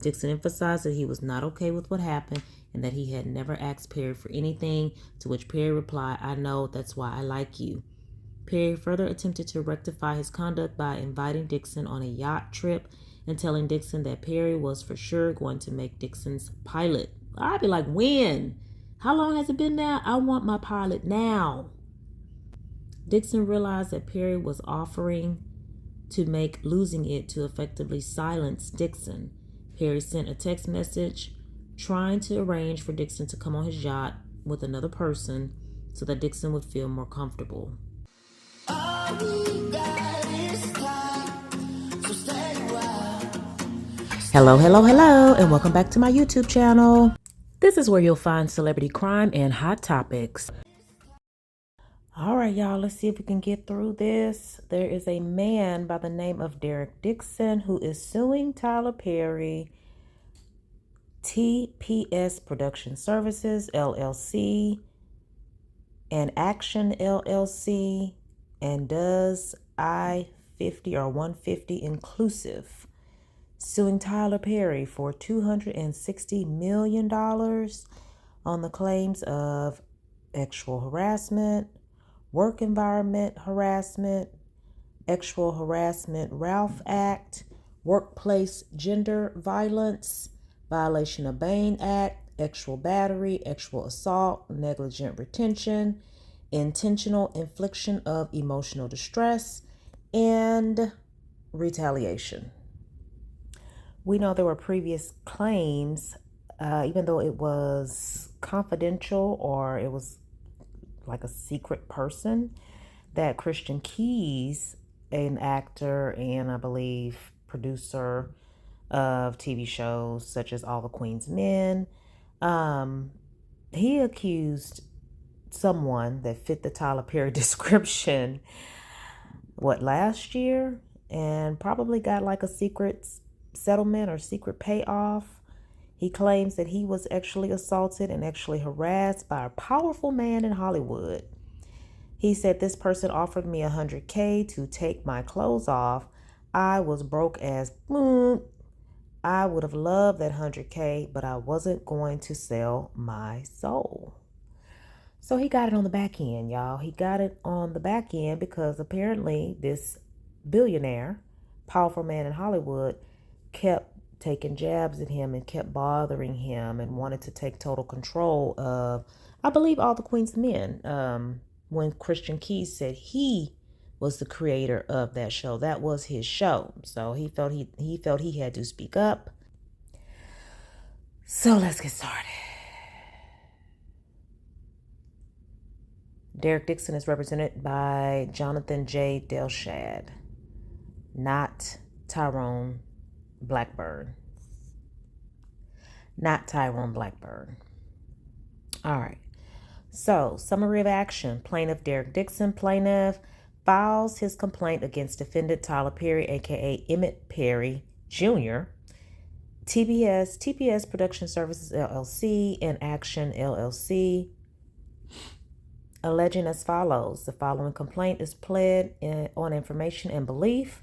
Dixon emphasized that he was not okay with what happened and that he had never asked Perry for anything, to which Perry replied, "I know, that's why I like you." Perry further attempted to rectify his conduct by inviting Dixon on a yacht trip and telling Dixon that Perry was for sure going to make Dixon's pilot. I'd be like, when? How long has it been now? I want my pilot now. Dixon realized that Perry was offering to make losing it to effectively silence Dixon. Perry sent a text message trying to arrange for Dixon to come on his yacht with another person so that Dixon would feel more comfortable. Hello, hello, hello, and welcome back to my YouTube channel. This is where you'll find celebrity crime and hot topics. All right, y'all, let's see if we can get through this. There is a man by the name of Derek Dixon who is suing Tyler Perry, TPS Production Services, LLC, and Action LLC, and Does I-50 or 150 Inclusive, suing Tyler Perry for $260 million on the claims of sexual harassment, work environment harassment, sexual harassment Ralph Act, workplace gender violence, violation of Bain Act, sexual battery, sexual assault, negligent retention, intentional infliction of emotional distress, and retaliation. We know there were previous claims, even though it was confidential or it was like a secret person, that Christian Keys, an actor and I believe producer of TV shows such as All the Queen's Men, he accused someone that fit the Tyler Perry description, last year, and probably got like a secret settlement or secret payoff. He claims that he was actually assaulted and actually harassed by a powerful man in Hollywood. He said, "This person offered me $100K to take my clothes off. I was broke as I would have loved that $100K, but I wasn't going to sell my soul." So he got it on the back end, y'all. He got it on the back end because apparently this billionaire, powerful man in Hollywood, kept taking jabs at him and kept bothering him and wanted to take total control of, I believe, All the Queen's Men. When Christian Keys said he was the creator of that show, that was his show. So he felt he had to speak up. So let's get started. Derek Dixon is represented by Jonathan J. Delshad, not Tyrone Blackburn. Not Tyrone Blackburn. All right. So, summary of action. Plaintiff Derek Dixon. Plaintiff files his complaint against defendant Tyler Perry, a.k.a. Emmett Perry Jr., TPS Production Services, LLC, and Action, LLC, alleging as follows. The following complaint is pled on information and belief.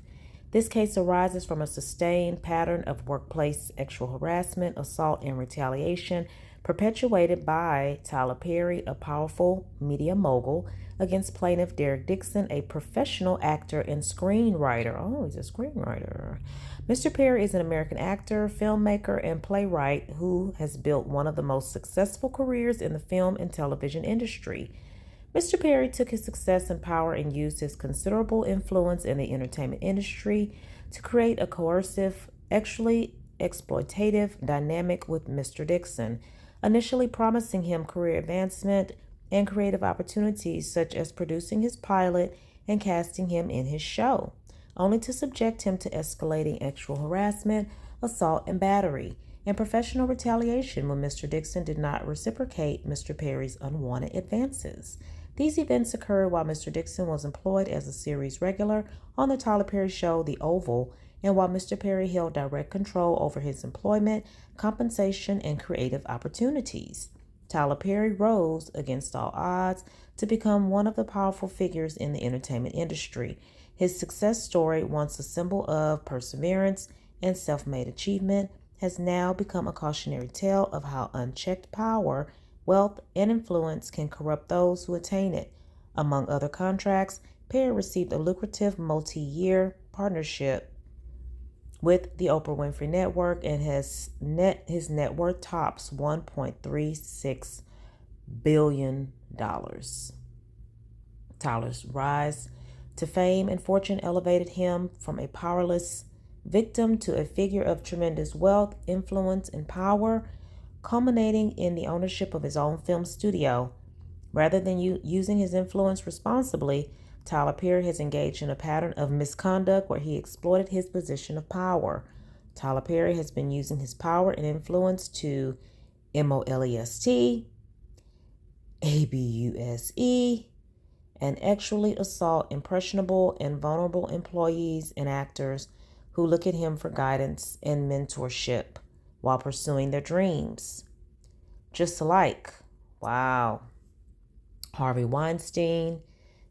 This case arises from a sustained pattern of workplace sexual harassment, assault, and retaliation perpetuated by Tyler Perry, a powerful media mogul, against plaintiff Derek Dixon, a professional actor and screenwriter. Oh, he's a screenwriter. Mr. Perry is an American actor, filmmaker, and playwright who has built one of the most successful careers in the film and television industry. Mr. Perry took his success and power and used his considerable influence in the entertainment industry to create a coercive, actually exploitative dynamic with Mr. Dixon, initially promising him career advancement and creative opportunities such as producing his pilot and casting him in his show, only to subject him to escalating sexual harassment, assault, and battery, and professional retaliation when Mr. Dixon did not reciprocate Mr. Perry's unwanted advances. These events occurred while Mr. Dixon was employed as a series regular on the Tyler Perry show, The Oval, and while Mr. Perry held direct control over his employment, compensation, and creative opportunities. Tyler Perry rose against all odds to become one of the powerful figures in the entertainment industry. His success story, once a symbol of perseverance and self-made achievement, has now become a cautionary tale of how unchecked power, wealth, and influence can corrupt those who attain it. Among other contracts, Perry received a lucrative multi-year partnership with the Oprah Winfrey Network, and his net worth tops $1.36 billion. Tyler's rise to fame and fortune elevated him from a powerless victim to a figure of tremendous wealth, influence, and power, culminating in the ownership of his own film studio. Rather than using his influence responsibly, Tyler Perry has engaged in a pattern of misconduct where he exploited his position of power. Tyler Perry has been using his power and influence to molest, abuse, and actually assault impressionable and vulnerable employees and actors who look at him for guidance and mentorship while pursuing their dreams. Just like, wow, Harvey Weinstein,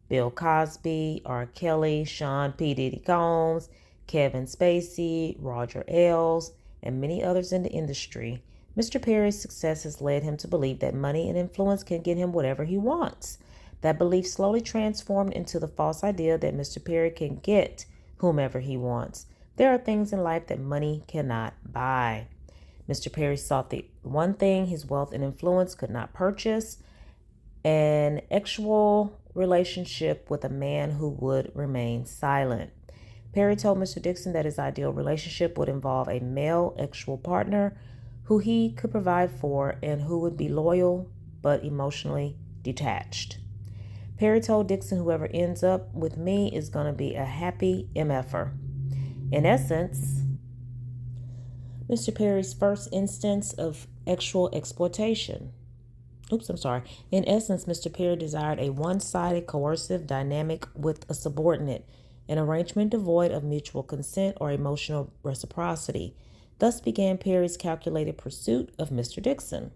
Bill Cosby, R. Kelly, Sean P. Diddy Combs, Kevin Spacey, Roger Ailes, and many others in the industry, Mr. Perry's success has led him to believe that money and influence can get him whatever he wants. That belief slowly transformed into the false idea that Mr. Perry can get whomever he wants. There are things in life that money cannot buy. Mr. Perry sought the one thing his wealth and influence could not purchase: an actual relationship with a man who would remain silent. Perry told Mr. Dixon that his ideal relationship would involve a male actual partner who he could provide for and who would be loyal but emotionally detached. Perry told Dixon, whoever ends up with me is going to be a happy MFer. In essence, Mr. Perry's first instance of actual exploitation. In essence, Mr. Perry desired a one-sided coercive dynamic with a subordinate, an arrangement devoid of mutual consent or emotional reciprocity. Thus began Perry's calculated pursuit of Mr. Dixon.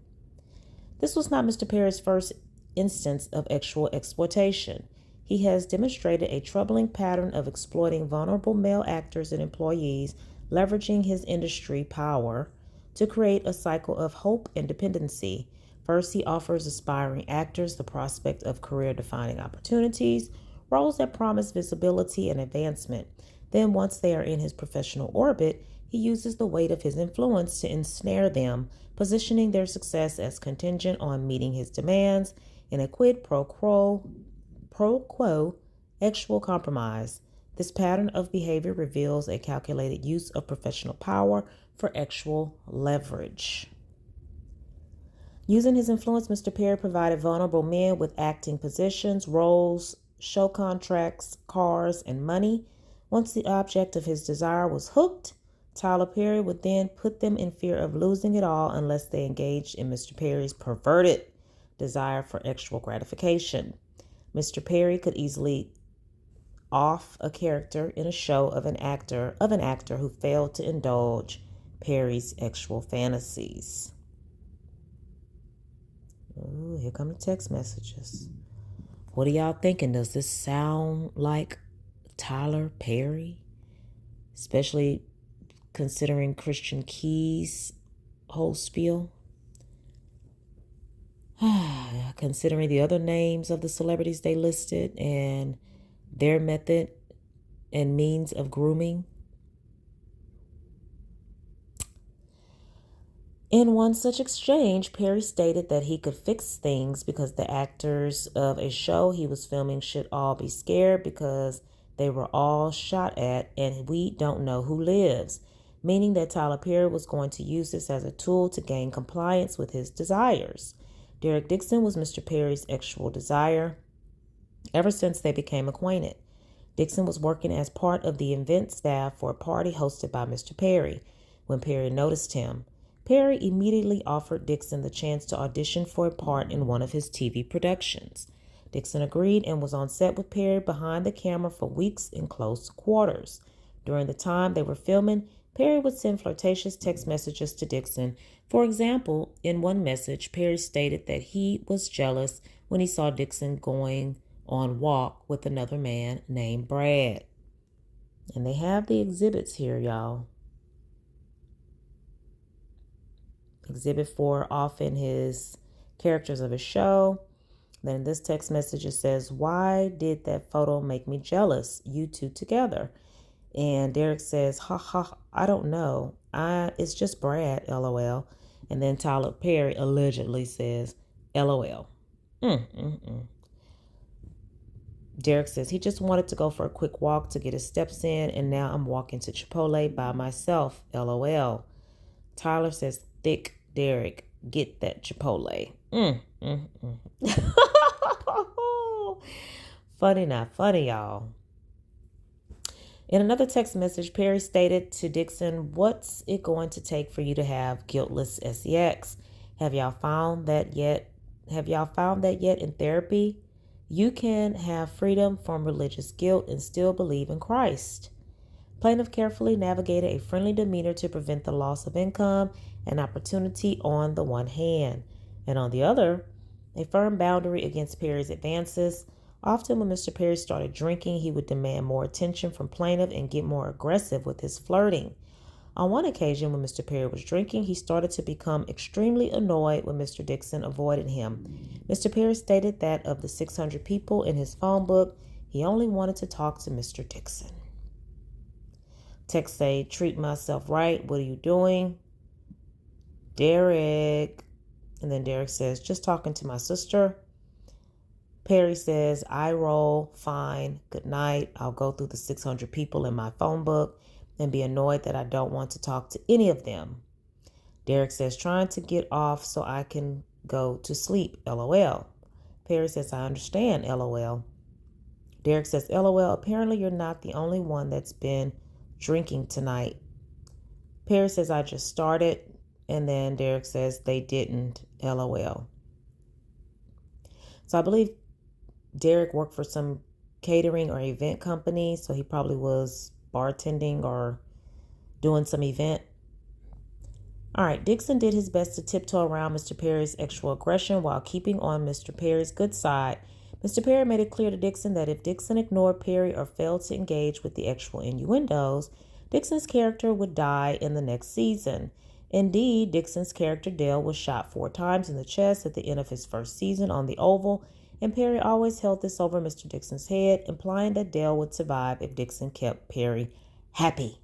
This was not Mr. Perry's first instance of actual exploitation. He has demonstrated a troubling pattern of exploiting vulnerable male actors and employees, leveraging his industry power to create a cycle of hope and dependency. First, he offers aspiring actors the prospect of career-defining opportunities, roles that promise visibility and advancement. Then, once they are in his professional orbit, he uses the weight of his influence to ensnare them, positioning their success as contingent on meeting his demands in a quid pro quo actual compromise. This pattern of behavior reveals a calculated use of professional power for actual leverage. Using his influence, Mr. Perry provided vulnerable men with acting positions, roles, show contracts, cars, and money. Once the object of his desire was hooked, Tyler Perry would then put them in fear of losing it all unless they engaged in Mr. Perry's perverted desire for actual gratification. Mr. Perry could easily off a character in a show of an actor who failed to indulge Perry's actual fantasies. Ooh, here come the text messages. What are y'all thinking? Does this sound like Tyler Perry? Especially considering Christian Key's whole spiel. Considering the other names of the celebrities they listed and their method and means of grooming. In one such exchange, Perry stated that he could fix things because the actors of a show he was filming should all be scared because they were all shot at and we don't know who lives, meaning that Tyler Perry was going to use this as a tool to gain compliance with his desires. Derek Dixon was Mr. Perry's actual desire ever since they became acquainted. Dixon was working as part of the event staff for a party hosted by Mr. Perry. When Perry noticed him, Perry immediately offered Dixon the chance to audition for a part in one of his TV productions. Dixon agreed and was on set with Perry behind the camera for weeks in close quarters. During the time they were filming, Perry would send flirtatious text messages to Dixon. For example, in one message, Perry stated that he was jealous when he saw Dixon going on walk with another man named Brad. And they have the exhibits here, y'all. Exhibit 4 off in his characters of his show. Then in this text message, it says, "Why did that photo make me jealous? You two together." And Derek says, "Ha ha, I don't know. It's just Brad, LOL." And then Tyler Perry allegedly says, "LOL." Derek says he just wanted to go for a quick walk to get his steps in, and now I'm walking to Chipotle by myself, LOL. Tyler says, "Thick Derek, get that Chipotle." Funny, not funny, y'all. In another text message, Perry stated to Dixon, "What's it going to take for you to have guiltless sex? Have y'all found that yet? In therapy? You can have freedom from religious guilt and still believe in Christ." Plaintiff carefully navigated a friendly demeanor to prevent the loss of income and opportunity on the one hand, and on the other, a firm boundary against Perry's advances. Often when Mr. Perry started drinking, he would demand more attention from plaintiff and get more aggressive with his flirting. On one occasion, when Mr. Perry was drinking, he started to become extremely annoyed when Mr. Dixon avoided him. Mr. Perry stated that of the 600 people in his phone book, he only wanted to talk to Mr. Dixon. Text say, "Treat myself right. What are you doing? Derek." And then Derek says, "Just talking to my sister." Perry says, "I roll. Fine. Good night. I'll go through the 600 people in my phone book and be annoyed that I don't want to talk to any of them." Derek says, "Trying to get off so I can go to sleep. LOL." Perry says, "I understand. LOL." Derek says, "LOL. Apparently you're not the only one that's been drinking tonight." Perry says, "I just started." And then Derek says, "They didn't. LOL." So I believe Derek worked for some catering or event company, so he probably was bartending or doing some event. All right, Dixon did his best to tiptoe around Mr. Perry's sexual aggression while keeping on Mr. Perry's good side. Mr. Perry made it clear to Dixon that if Dixon ignored Perry or failed to engage with the actual innuendos, Dixon's character would die in the next season. Indeed, Dixon's character Dale was shot 4 times in the chest at the end of his first season on the Oval, and Perry always held this over Mr. Dixon's head, implying that Dale would survive if Dixon kept Perry happy.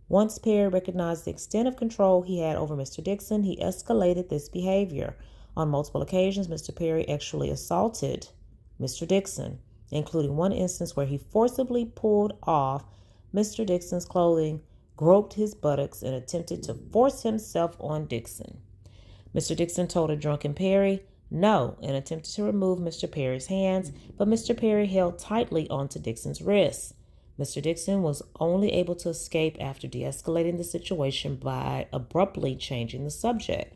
Once Perry recognized the extent of control he had over Mr. Dixon, he escalated this behavior. On multiple occasions, Mr. Perry actually assaulted Mr. Dixon, including one instance where he forcibly pulled off Mr. Dixon's clothing, groped his buttocks, and attempted to force himself on Dixon. Mr. Dixon told a drunken Perry no and attempted to remove Mr. Perry's hands, but Mr. Perry held tightly onto Dixon's wrists. Mr. Dixon was only able to escape after de-escalating the situation by abruptly changing the subject.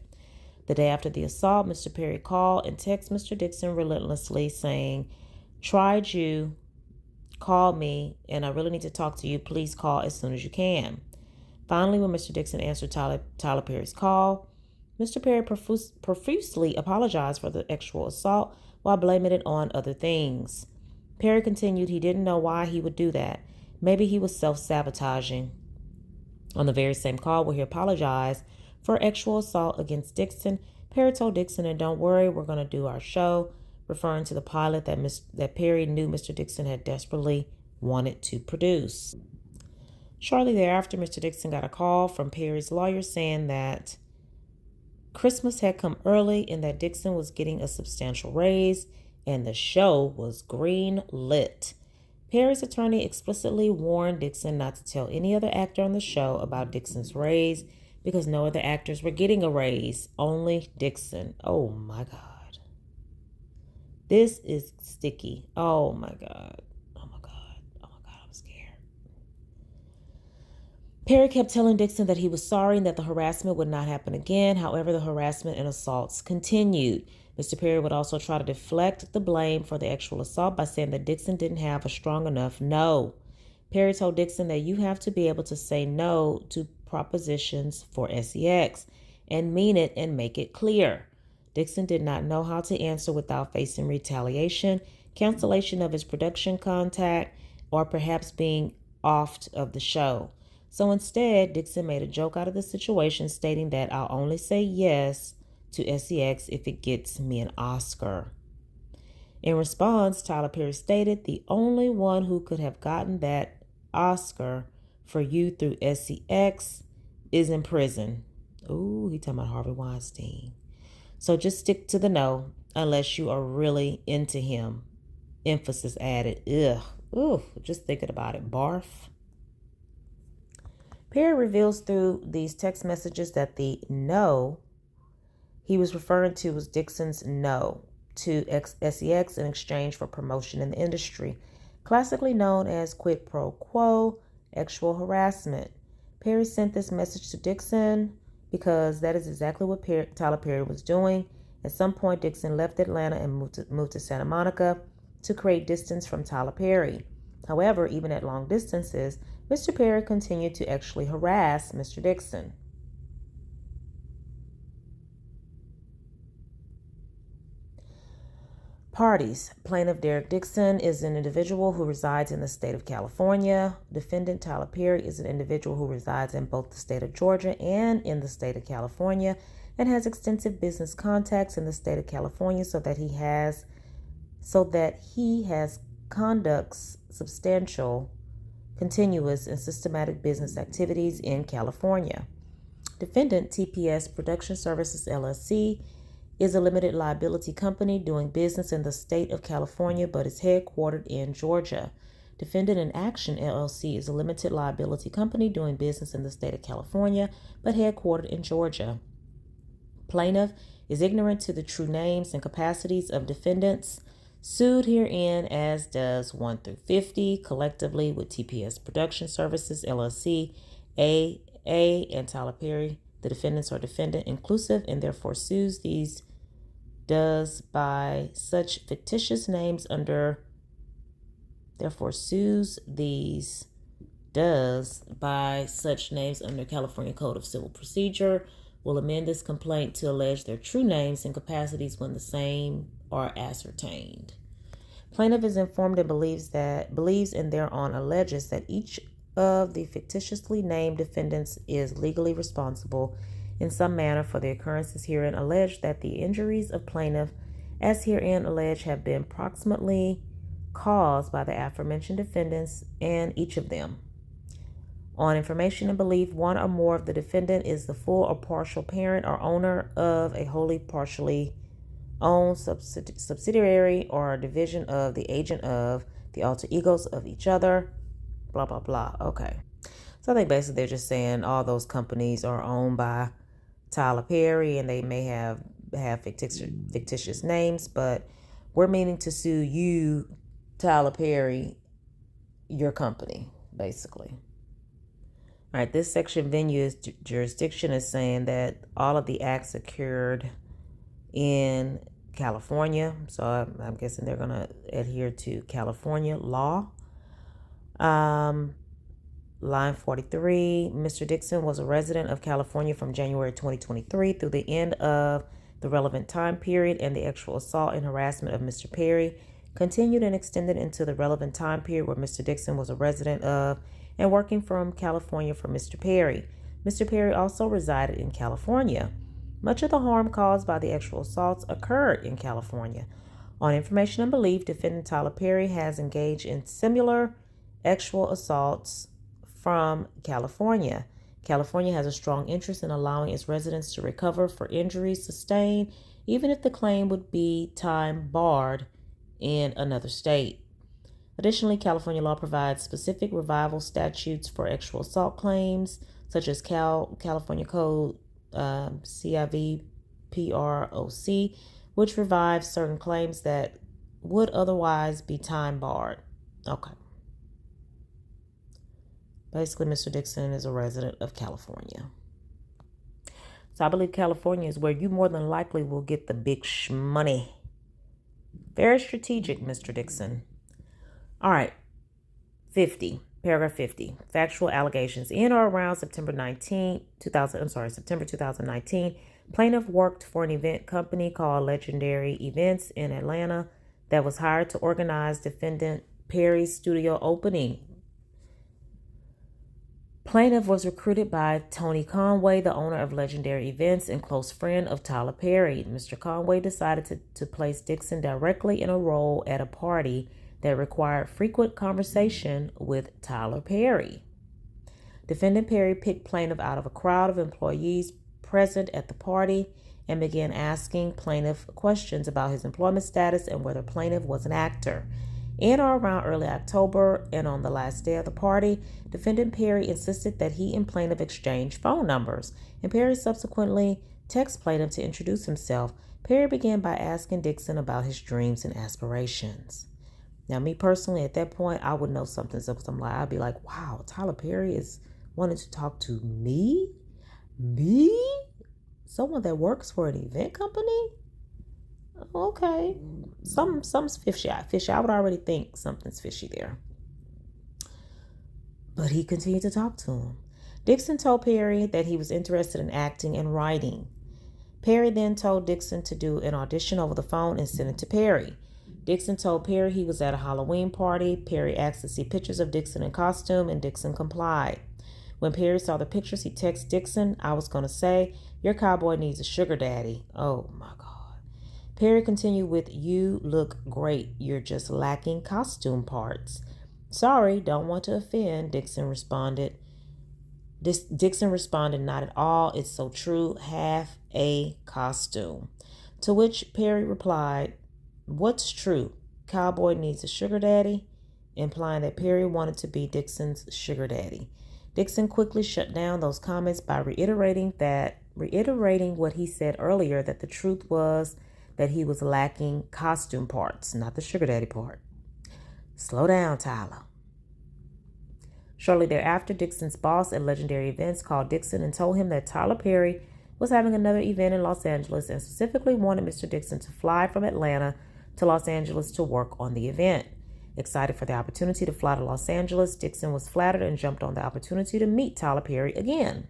The day after the assault, Mr. Perry called and texted Mr. Dixon relentlessly saying, "Tried you, call me, and I really need to talk to you. Please call as soon as you can." Finally, when Mr. Dixon answered Tyler Perry's call, Mr. Perry profusely apologized for the actual assault while blaming it on other things. Perry continued he didn't know why he would do that. Maybe he was self-sabotaging. On the very same call where he apologized for actual assault against Dixon, Perry told Dixon, "And don't worry, we're going to do our show," referring to the pilot that Perry knew Mr. Dixon had desperately wanted to produce. Shortly thereafter, Mr. Dixon got a call from Perry's lawyer saying that Christmas had come early and that Dixon was getting a substantial raise, and the show was green lit. Perry's attorney explicitly warned Dixon not to tell any other actor on the show about Dixon's raise because no other actors were getting a raise, only Dixon. Oh my God. This is sticky. Oh my God. Oh my God. Oh my God, I'm scared. Perry kept telling Dixon that he was sorry and that the harassment would not happen again. However, the harassment and assaults continued. Mr. Perry would also try to deflect the blame for the actual assault by saying that Dixon didn't have a strong enough no. Perry told Dixon that you have to be able to say no to propositions for sex and mean it and make it clear. Dixon did not know how to answer without facing retaliation, cancellation of his production contract, or perhaps being offed of the show. So instead, Dixon made a joke out of the situation, stating that I'll only say yes to SEX if it gets me an Oscar. In response, Tyler Perry stated, the only one who could have gotten that Oscar for you through SEX is in prison. Ooh, he talking about Harvey Weinstein. So just stick to the no unless you are really into him. Emphasis added. Ugh. Ooh, just thinking about it. Barf. Perry reveals through these text messages that the no he was referring to was Dixon's no to SEX in exchange for promotion in the industry, classically known as quid pro quo, sexual harassment. Perry sent this message to Dixon because that is exactly what Tyler Perry was doing. At some point, Dixon left Atlanta and moved to Santa Monica to create distance from Tyler Perry. However, even at long distances, Mr. Perry continued to actually harass Mr. Dixon. Parties. Plaintiff Derek Dixon is an individual who resides in the state of California. Defendant Tyler Perry is an individual who resides in both the state of Georgia and in the state of California and has extensive business contacts in the state of California so that he conducts substantial, continuous, and systematic business activities in California. Defendant TPS Production Services LLC is a limited liability company doing business in the state of California but is headquartered in Georgia. Defendant in Action LLC is a limited liability company doing business in the state of California but headquartered in Georgia. Plaintiff is ignorant to the true names and capacities of defendants sued herein, as does 1 through 50 collectively with TPS Production Services LLC, AA, and Tyler Perry. The defendants are defendant inclusive and therefore sues these does by such fictitious names under California Code of Civil Procedure, will amend this complaint to allege their true names and capacities when the same are ascertained. Plaintiff is informed and believes and thereon alleges that each of the fictitiously named defendants is legally responsible in some manner for the occurrences herein alleged, that the injuries of plaintiff as herein alleged have been proximately caused by the aforementioned defendants and each of them. On information and belief, one or more of the defendant is the full or partial parent or owner of a wholly partially owned subsidiary or a division of the agent of the alter egos of each other, blah, blah, blah. Okay. So I think basically they're just saying all those companies are owned by Tyler Perry and they may have fictitious names, but we're meaning to sue you, Tyler Perry, your company, basically. All right, this section venue jurisdiction is saying that all of the acts occurred in California, so I'm guessing they're going to adhere to California law. Line 43, Mr. Dixon was a resident of California from January 2023 through the end of the relevant time period, and the actual assault and harassment of Mr. Perry continued and extended into the relevant time period where Mr. Dixon was a resident of and working from California for Mr. Perry. Mr. Perry also resided in California. Much of the harm caused by the actual assaults occurred in California. On information and belief, defendant Tyler Perry has engaged in similar actual assaults from California. California has a strong interest in allowing its residents to recover for injuries sustained, even if the claim would be time barred in another state. Additionally, California law provides specific revival statutes for actual assault claims, such as California Code CIVPROC, which revives certain claims that would otherwise be time barred. Okay. Basically, Mr. Dixon is a resident of California. So I believe California is where you more than likely will get the big money. Very strategic, Mr. Dixon. All right. 50. Paragraph 50. Factual allegations. In or around September 2019, plaintiff worked for an event company called Legendary Events in Atlanta that was hired to organize defendant Perry's studio opening. Plaintiff was recruited by Tony Conway, the owner of Legendary Events and close friend of Tyler Perry. Mr. Conway decided to place Dixon directly in a role at a party that required frequent conversation with Tyler Perry. Defendant Perry picked plaintiff out of a crowd of employees present at the party and began asking plaintiff questions about his employment status and whether plaintiff was an actor. In or around early October and on the last day of the party, defendant Perry insisted that he and plaintiff exchange phone numbers, and Perry subsequently texted plaintiff to introduce himself. Perry began by asking Dixon about his dreams and aspirations. Now, me personally, at that point, I would know something's up. I'd be like, wow, Tyler Perry is wanting to talk to me? Me? Someone that works for an event company? Okay, something's fishy. I would already think something's fishy there. But he continued to talk to him. Dixon told Perry that he was interested in acting and writing. Perry then told Dixon to do an audition over the phone and send it to Perry. Dixon told Perry he was at a Halloween party. Perry asked to see pictures of Dixon in costume, and Dixon complied. When Perry saw the pictures, he texted Dixon, "I was going to say, your cowboy needs a sugar daddy." Oh my God. Perry continued with, "You look great. You're just lacking costume parts." "Sorry, don't want to offend," Dixon responded. Dixon responded, "Not at all. It's so true. Half a costume." To which Perry replied, "What's true? Cowboy needs a sugar daddy?" Implying that Perry wanted to be Dixon's sugar daddy. Dixon quickly shut down those comments by reiterating what he said earlier, that the truth was that he was lacking costume parts, not the sugar daddy part. Slow down, Tyler. Shortly thereafter, Dixon's boss at Legendary Events called Dixon and told him that Tyler Perry was having another event in Los Angeles and specifically wanted Mr. Dixon to fly from Atlanta to Los Angeles to work on the event. Excited for the opportunity to fly to Los Angeles, Dixon was flattered and jumped on the opportunity to meet Tyler Perry again.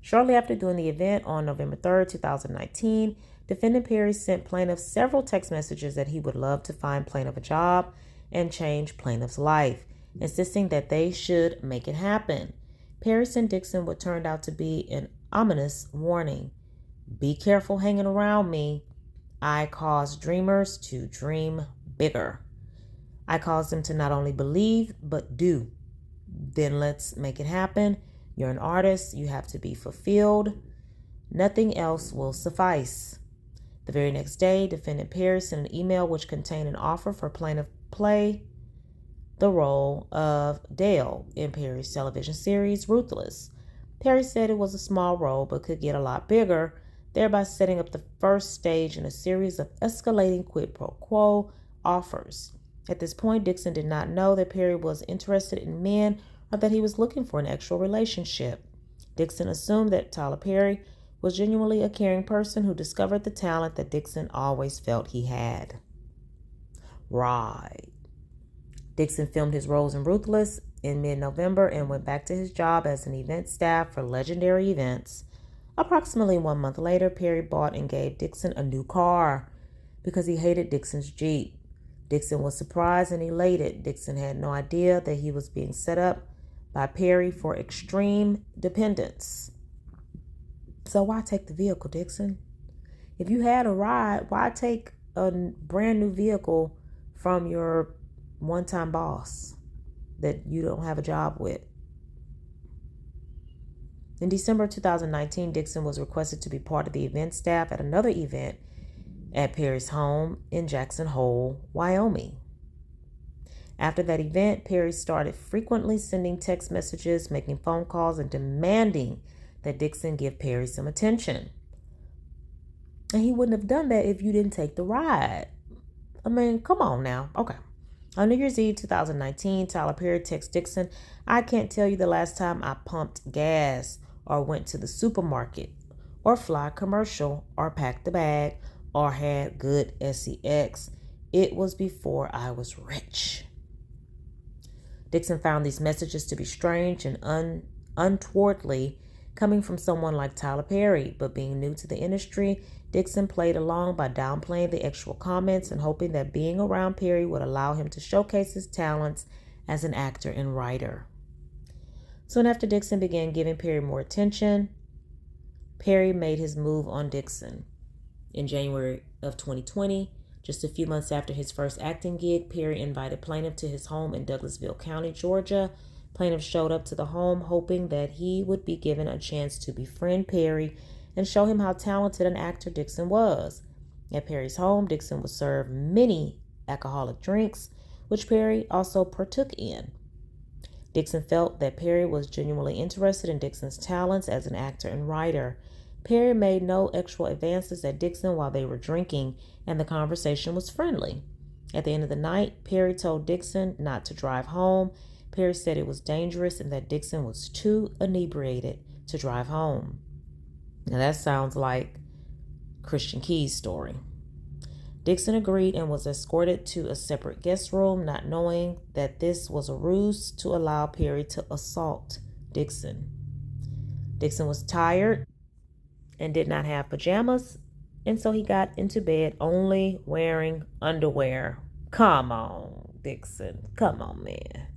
Shortly after doing the event on November 3rd, 2019, defendant Perry sent plaintiff several text messages that he would love to find plaintiff a job and change plaintiff's life, insisting that they should make it happen. Perry sent Dixon what turned out to be an ominous warning. "Be careful hanging around me. I cause dreamers to dream bigger. I cause them to not only believe, but do. Then let's make it happen. You're an artist. You have to be fulfilled. Nothing else will suffice." The very next day, defendant Perry sent an email which contained an offer for plaintiff play the role of Dale in Perry's television series, Ruthless. Perry said it was a small role but could get a lot bigger, thereby setting up the first stage in a series of escalating quid pro quo offers. At this point, Dixon did not know that Perry was interested in men or that he was looking for an actual relationship. Dixon assumed that Tyler Perry was genuinely a caring person who discovered the talent that Dixon always felt he had. Right. Dixon filmed his roles in Ruthless in mid-November and went back to his job as an event staff for Legendary Events. Approximately 1 month later, Perry bought and gave Dixon a new car because he hated Dixon's Jeep. Dixon was surprised and elated. Dixon had no idea that he was being set up by Perry for extreme dependence. So why take the vehicle, Dixon? If you had a ride, why take a brand new vehicle from your one-time boss that you don't have a job with? In December 2019, Dixon was requested to be part of the event staff at another event at Perry's home in Jackson Hole, Wyoming. After that event, Perry started frequently sending text messages, making phone calls, and demanding that Dixon give Perry some attention. And he wouldn't have done that if you didn't take the ride. I mean, come on now. Okay. On New Year's Eve 2019, Tyler Perry texts Dixon, "I can't tell you the last time I pumped gas or went to the supermarket or fly a commercial or packed a bag or had good sex. It was before I was rich." Dixon found these messages to be strange and untowardly coming from someone like Tyler Perry, but being new to the industry, Dixon played along by downplaying the actual comments and hoping that being around Perry would allow him to showcase his talents as an actor and writer. Soon after Dixon began giving Perry more attention, Perry made his move on Dixon. In January of 2020, just a few months after his first acting gig, Perry invited Plaintiff to his home in Douglasville County, Georgia. Plaintiff showed up to the home hoping that he would be given a chance to befriend Perry and show him how talented an actor Dixon was. At Perry's home, Dixon was served many alcoholic drinks, which Perry also partook in. Dixon felt that Perry was genuinely interested in Dixon's talents as an actor and writer. Perry made no actual advances at Dixon while they were drinking, and the conversation was friendly. At the end of the night, Perry told Dixon not to drive home. Perry said it was dangerous and that Dixon was too inebriated to drive home. Now that sounds like Christian Key's story. Dixon agreed and was escorted to a separate guest room, not knowing that this was a ruse to allow Perry to assault Dixon. Dixon was tired and did not have pajamas, and so he got into bed only wearing underwear. Come on, Dixon. Come on, man.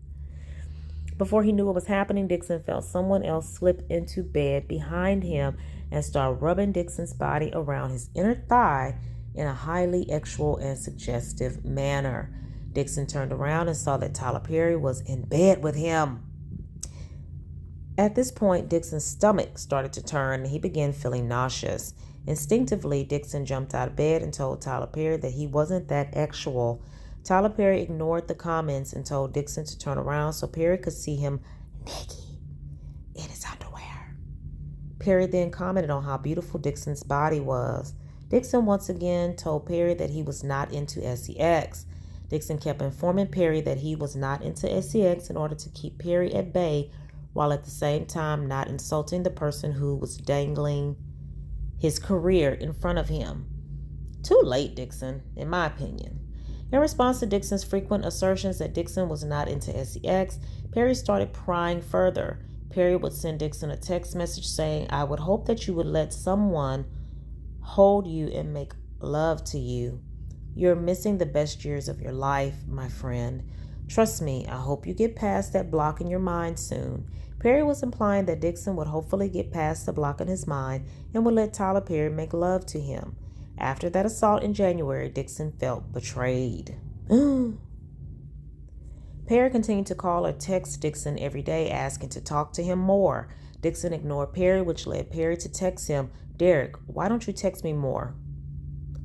Before he knew what was happening, Dixon felt someone else slip into bed behind him and start rubbing Dixon's body around his inner thigh in a highly sexual and suggestive manner. Dixon turned around and saw that Tyler Perry was in bed with him. At this point, Dixon's stomach started to turn and he began feeling nauseous. Instinctively, Dixon jumped out of bed and told Tyler Perry that he wasn't that sexual. Tyler Perry ignored the comments and told Dixon to turn around so Perry could see him naked in his underwear. Perry then commented on how beautiful Dixon's body was. Dixon once again told Perry that he was not into sex. Dixon kept informing Perry that he was not into sex in order to keep Perry at bay, while at the same time not insulting the person who was dangling his career in front of him. Too late, Dixon, in my opinion. In response to Dixon's frequent assertions that Dixon was not into sex, Perry started prying further. Perry would send Dixon a text message saying, "I would hope that you would let someone hold you and make love to you. You're missing the best years of your life, my friend. Trust me, I hope you get past that block in your mind soon." Perry was implying that Dixon would hopefully get past the block in his mind and would let Tyler Perry make love to him. After that assault in January, Dixon felt betrayed. Perry continued to call or text Dixon every day, asking to talk to him more. Dixon ignored Perry, which led Perry to text him, "Derek, why don't you text me more?"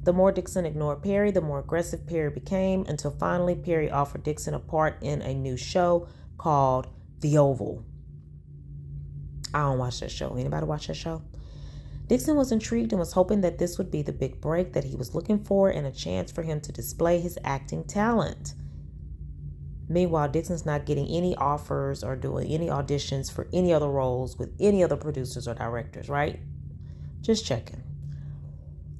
The more Dixon ignored Perry, the more aggressive Perry became, until finally Perry offered Dixon a part in a new show called The Oval. I don't watch that show. Anybody watch that show? Dixon was intrigued and was hoping that this would be the big break that he was looking for and a chance for him to display his acting talent. Meanwhile, Dixon's not getting any offers or doing any auditions for any other roles with any other producers or directors, right? Just checking.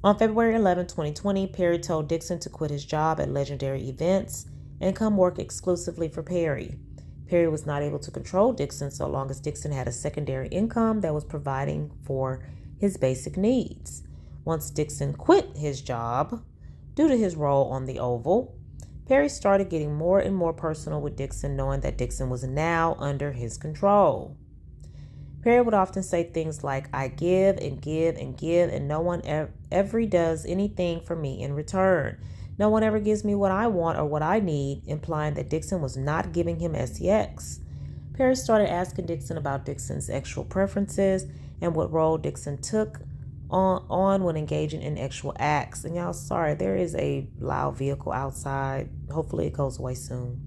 On February 11, 2020, Perry told Dixon to quit his job at Legendary Events and come work exclusively for Perry. Perry was not able to control Dixon so long as Dixon had a secondary income that was providing for his basic needs. Once Dixon quit his job, due to his role on The Oval, Perry started getting more and more personal with Dixon, knowing that Dixon was now under his control. Perry would often say things like, "I give and give and give, and no one ever does anything for me in return. No one ever gives me what I want or what I need," implying that Dixon was not giving him sex. Perry started asking Dixon about Dixon's sexual preferences and what role Dixon took on when engaging in sexual acts. And y'all, sorry, there is a loud vehicle outside. Hopefully it goes away soon.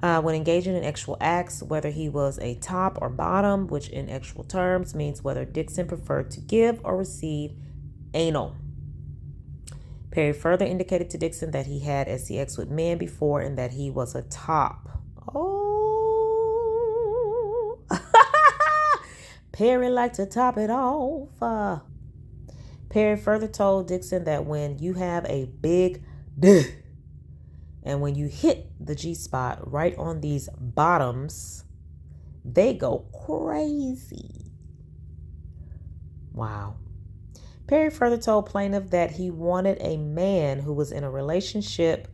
When engaging in sexual acts, whether he was a top or bottom, which in sexual terms means whether Dixon preferred to give or receive anal. Perry further indicated to Dixon that he had sex with men before and that he was a top. Oh. Perry liked to top it off. Perry further told Dixon that when you have a big dick and when you hit the G-spot right on these bottoms, they go crazy. Wow. Perry further told plaintiff that he wanted a man who was in a relationship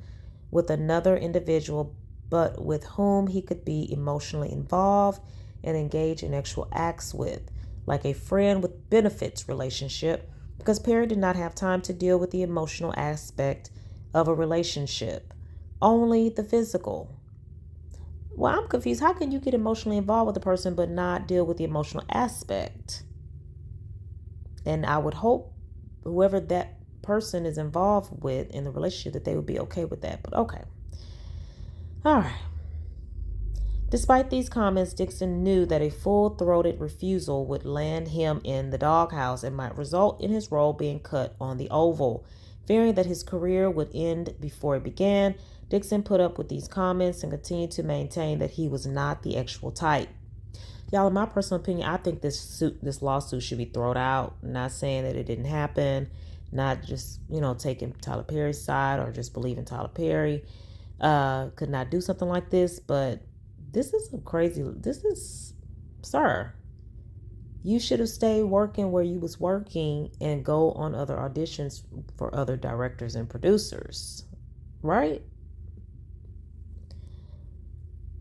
with another individual, but with whom he could be emotionally involved. and engage in actual acts with, like a friend with benefits relationship, because Perry did not have time to deal with the emotional aspect of a relationship, only the physical. Well, I'm confused. How can you get emotionally involved with a person but not deal with the emotional aspect? And I would hope whoever that person is involved with in the relationship that they would be okay with that. But okay. All right. Despite these comments, Dixon knew that a full-throated refusal would land him in the doghouse and might result in his role being cut on the Oval. Fearing that his career would end before it began, Dixon put up with these comments and continued to maintain that he was not the actual type. Y'all, in my personal opinion, I think this lawsuit should be thrown out. I'm not saying that it didn't happen, not just, taking Tyler Perry's side or just believing Tyler Perry could not do something like this, but sir, you should have stayed working where you was working and go on other auditions for other directors and producers, right?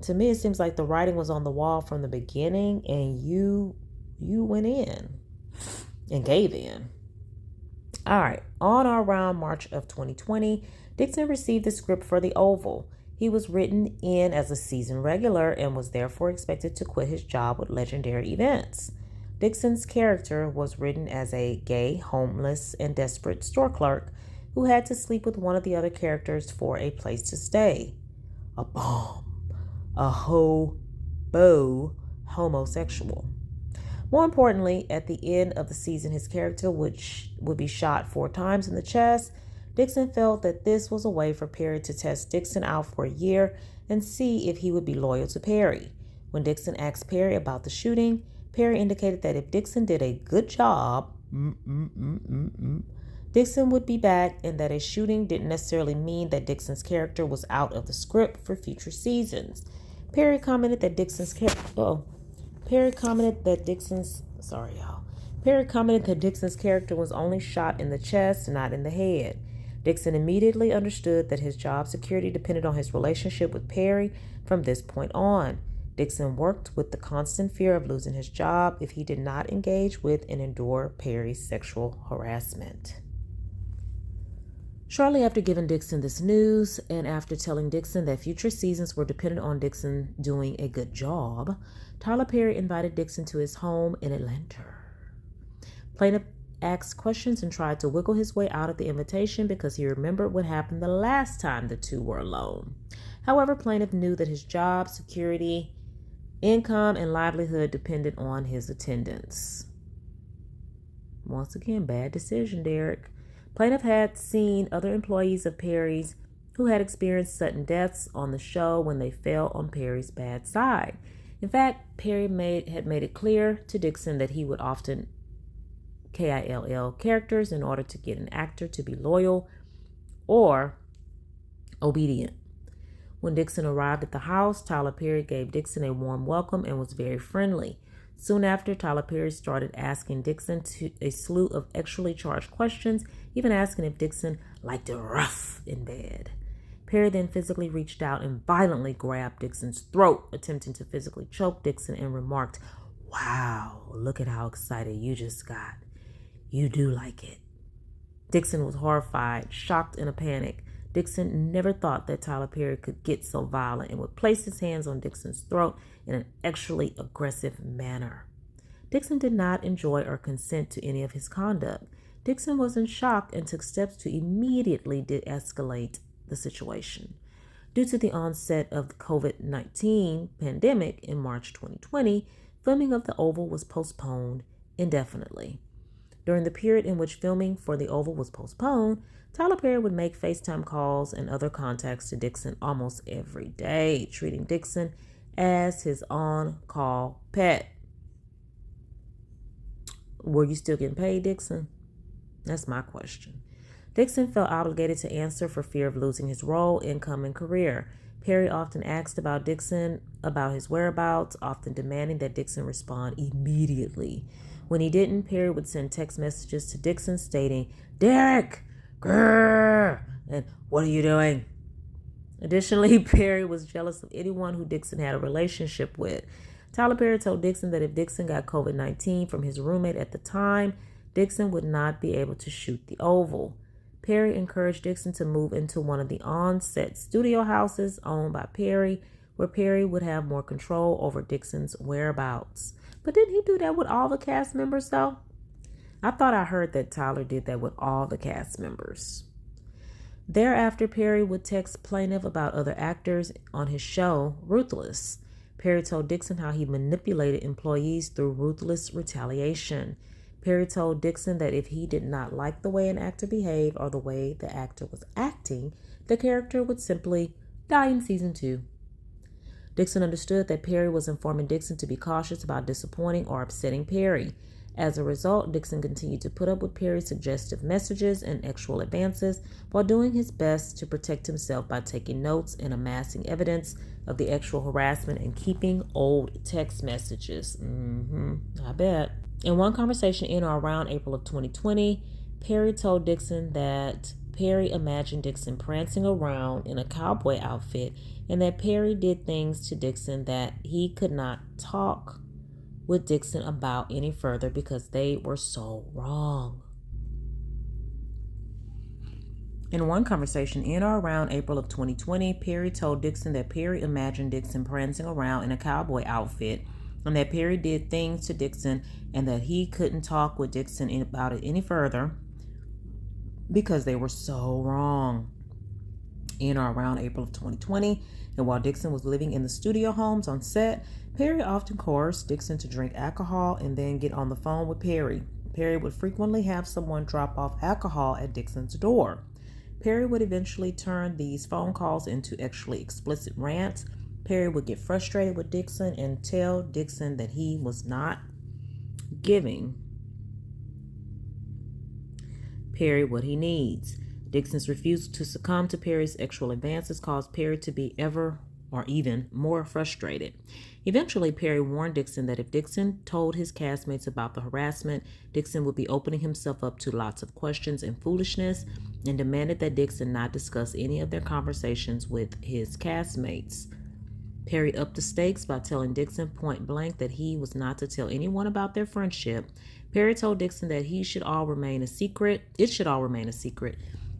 To me, it seems like the writing was on the wall from the beginning, and you went in and gave in. All right, on or around March of 2020, Dixon received the script for The Oval. He was written in as a season regular and was therefore expected to quit his job with Legendary Events. Dixon's character was written as a gay, homeless, and desperate store clerk who had to sleep with one of the other characters for a place to stay. A bomb. A hobo homosexual. More importantly, at the end of the season, his character would be shot 4 times in the chest. Dixon felt that this was a way for Perry to test Dixon out for a year and see if he would be loyal to Perry. When Dixon asked Perry about the shooting, Perry indicated that if Dixon did a good job, Dixon would be back, and that a shooting didn't necessarily mean that Dixon's character was out of the script for future seasons. Perry commented that Dixon's character was only shot in the chest, not in the head. Dixon immediately understood that his job security depended on his relationship with Perry from this point on. Dixon worked with the constant fear of losing his job if he did not engage with and endure Perry's sexual harassment. Shortly after giving Dixon this news, and after telling Dixon that future seasons were dependent on Dixon doing a good job, Tyler Perry invited Dixon to his home in Atlanta. Plaintiff asked questions and tried to wiggle his way out of the invitation because he remembered what happened the last time the two were alone. However, plaintiff knew that his job, security, income, and livelihood depended on his attendance. Once again, bad decision, Derek. Plaintiff had seen other employees of Perry's who had experienced sudden deaths on the show when they fell on Perry's bad side. In fact, Perry had made it clear to Dixon that he would often kill characters in order to get an actor to be loyal or obedient. When Dixon arrived at the house, Tyler Perry gave Dixon a warm welcome and was very friendly. Soon after, Tyler Perry started asking Dixon a slew of actually charged questions, even asking if Dixon liked it rough in bed. Perry then physically reached out and violently grabbed Dixon's throat, attempting to physically choke Dixon, and remarked, "Wow, look at how excited you just got. You do like it." Dixon was horrified, shocked, in a panic. Dixon never thought that Tyler Perry could get so violent and would place his hands on Dixon's throat in an actually aggressive manner. Dixon did not enjoy or consent to any of his conduct. Dixon was in shock and took steps to immediately de-escalate the situation. Due to the onset of the COVID-19 pandemic in March 2020, filming of The Oval was postponed indefinitely. During the period in which filming for The Oval was postponed, Tyler Perry would make FaceTime calls and other contacts to Dixon almost every day, treating Dixon as his on-call pet. Were you still getting paid, Dixon? That's my question. Dixon felt obligated to answer for fear of losing his role, income, and career. Perry often asked about Dixon, about his whereabouts, often demanding that Dixon respond immediately. When he didn't, Perry would send text messages to Dixon stating, "Derek, grrr," and "What are you doing?" Additionally, Perry was jealous of anyone who Dixon had a relationship with. Tyler Perry told Dixon that if Dixon got COVID-19 from his roommate at the time, Dixon would not be able to shoot the Oval. Perry encouraged Dixon to move into one of the on-set studio houses owned by Perry, where Perry would have more control over Dixon's whereabouts. But didn't he do that with all the cast members, though? I thought I heard that Tyler did that with all the cast members. Thereafter, Perry would text plaintiff about other actors on his show, Ruthless. Perry told Dixon how he manipulated employees through ruthless retaliation. Perry told Dixon that if he did not like the way an actor behaved or the way the actor was acting, the character would simply die in season 2. Dixon understood that Perry was informing Dixon to be cautious about disappointing or upsetting Perry. As a result, Dixon continued to put up with Perry's suggestive messages and actual advances while doing his best to protect himself by taking notes and amassing evidence of the actual harassment and keeping old text messages. I bet. In one conversation in or around April of 2020, Perry told Dixon that Perry imagined Dixon prancing around in a cowboy outfit and that Perry did things to Dixon that he could not talk with Dixon about any further because they were so wrong. In one conversation in or around April of 2020, Perry told Dixon that Perry imagined Dixon prancing around in a cowboy outfit and that Perry did things to Dixon and that he couldn't talk with Dixon about it any further because they were so wrong. In or around April of 2020, and while Dixon was living in the studio homes on set, Perry often coerced Dixon to drink alcohol and then get on the phone with Perry. Perry would frequently have someone drop off alcohol at Dixon's door. Perry would eventually turn these phone calls into actually explicit rants. Perry would get frustrated with Dixon and tell Dixon that he was not giving Perry what he needs. Dixon's refusal to succumb to Perry's actual advances caused Perry to be ever or even more frustrated. Eventually, Perry warned Dixon that if Dixon told his castmates about the harassment, Dixon would be opening himself up to lots of questions and foolishness, and demanded that Dixon not discuss any of their conversations with his castmates. Perry upped the stakes by telling Dixon point blank that he was not to tell anyone about their friendship. Perry told Dixon that it should all remain a secret,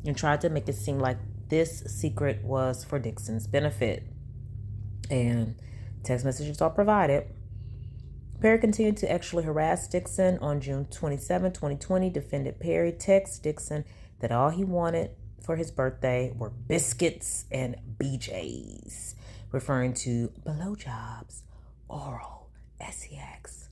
and tried to make it seem like this secret was for Dixon's benefit. And text messages are provided. Perry continued to actually harass Dixon. On June 27, 2020, defendant Perry texted Dixon that all he wanted for his birthday were biscuits and BJs, referring to blowjobs, oral, sex,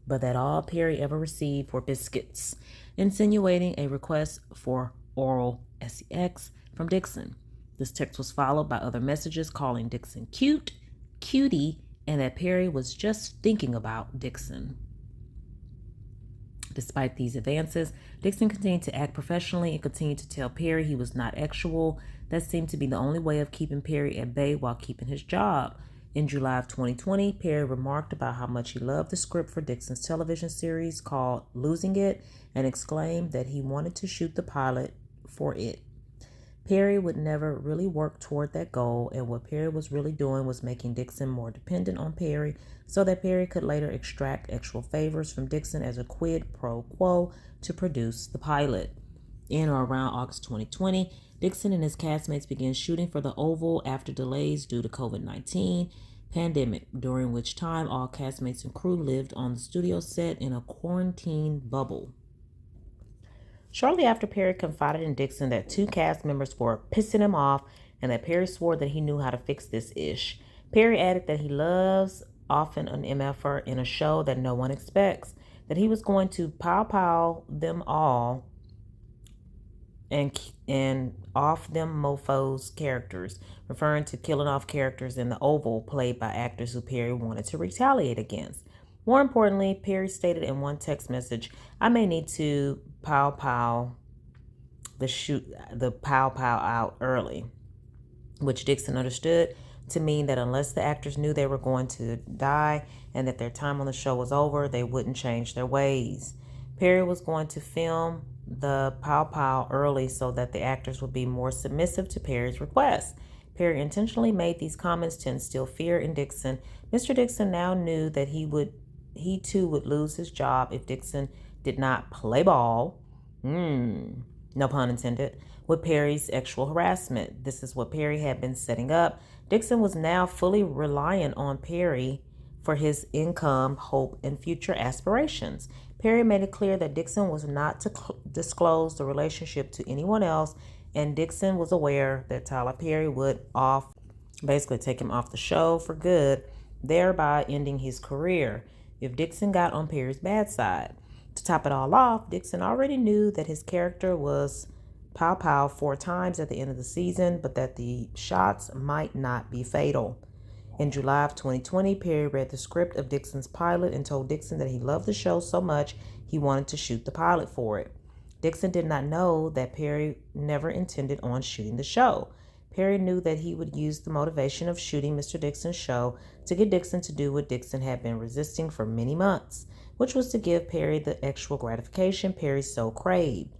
but that all Perry ever received were biscuits, insinuating a request for oral sex from Dixon. This text was followed by other messages calling Dixon cute, cutie, and that Perry was just thinking about Dixon. Despite these advances, Dixon continued to act professionally and continued to tell Perry he was not actual. That seemed to be the only way of keeping Perry at bay while keeping his job. In July of 2020, Perry remarked about how much he loved the script for Dixon's television series called Losing It and exclaimed that he wanted to shoot the pilot for it. Perry would never really work toward that goal, and what Perry was really doing was making Dixon more dependent on Perry so that Perry could later extract actual favors from Dixon as a quid pro quo to produce the pilot. In or around August 2020, Dixon and his castmates began shooting for the Oval after delays due to COVID-19 pandemic, during which time all castmates and crew lived on the studio set in a quarantine bubble. Shortly after, Perry confided in Dixon that 2 cast members were pissing him off and that Perry swore that he knew how to fix this ish. Perry added that he loves often an MFer in a show that no one expects, that he was going to pow them all and off them mofos characters, referring to killing off characters in the Oval played by actors who Perry wanted to retaliate against. More importantly, Perry stated in one text message, "I may need to pow out early," which Dixon understood to mean that unless the actors knew they were going to die and that their time on the show was over, they wouldn't change their ways. Perry was going to film the pow early so that the actors would be more submissive to Perry's request. Perry intentionally made these comments to instill fear in Dixon. Mr. Dixon now knew that he too would lose his job if Dixon did not play ball. No pun intended. With Perry's sexual harassment. This is what Perry had been setting up. Dixon was now fully reliant on Perry for his income, hope, and future aspirations. Perry made it clear that Dixon was not to disclose the relationship to anyone else, and Dixon was aware that Tyler Perry would basically take him off the show for good, thereby ending his career if Dixon got on Perry's bad side. To top it all off, Dixon already knew that his character was pow pow 4 times at the end of the season, but that the shots might not be fatal. In July of 2020, Perry read the script of Dixon's pilot and told Dixon that he loved the show so much he wanted to shoot the pilot for it. Dixon did not know that Perry never intended on shooting the show. Perry knew that he would use the motivation of shooting Mr. Dixon's show to get Dixon to do what Dixon had been resisting for many months, which was to give Perry the actual gratification Perry so craved.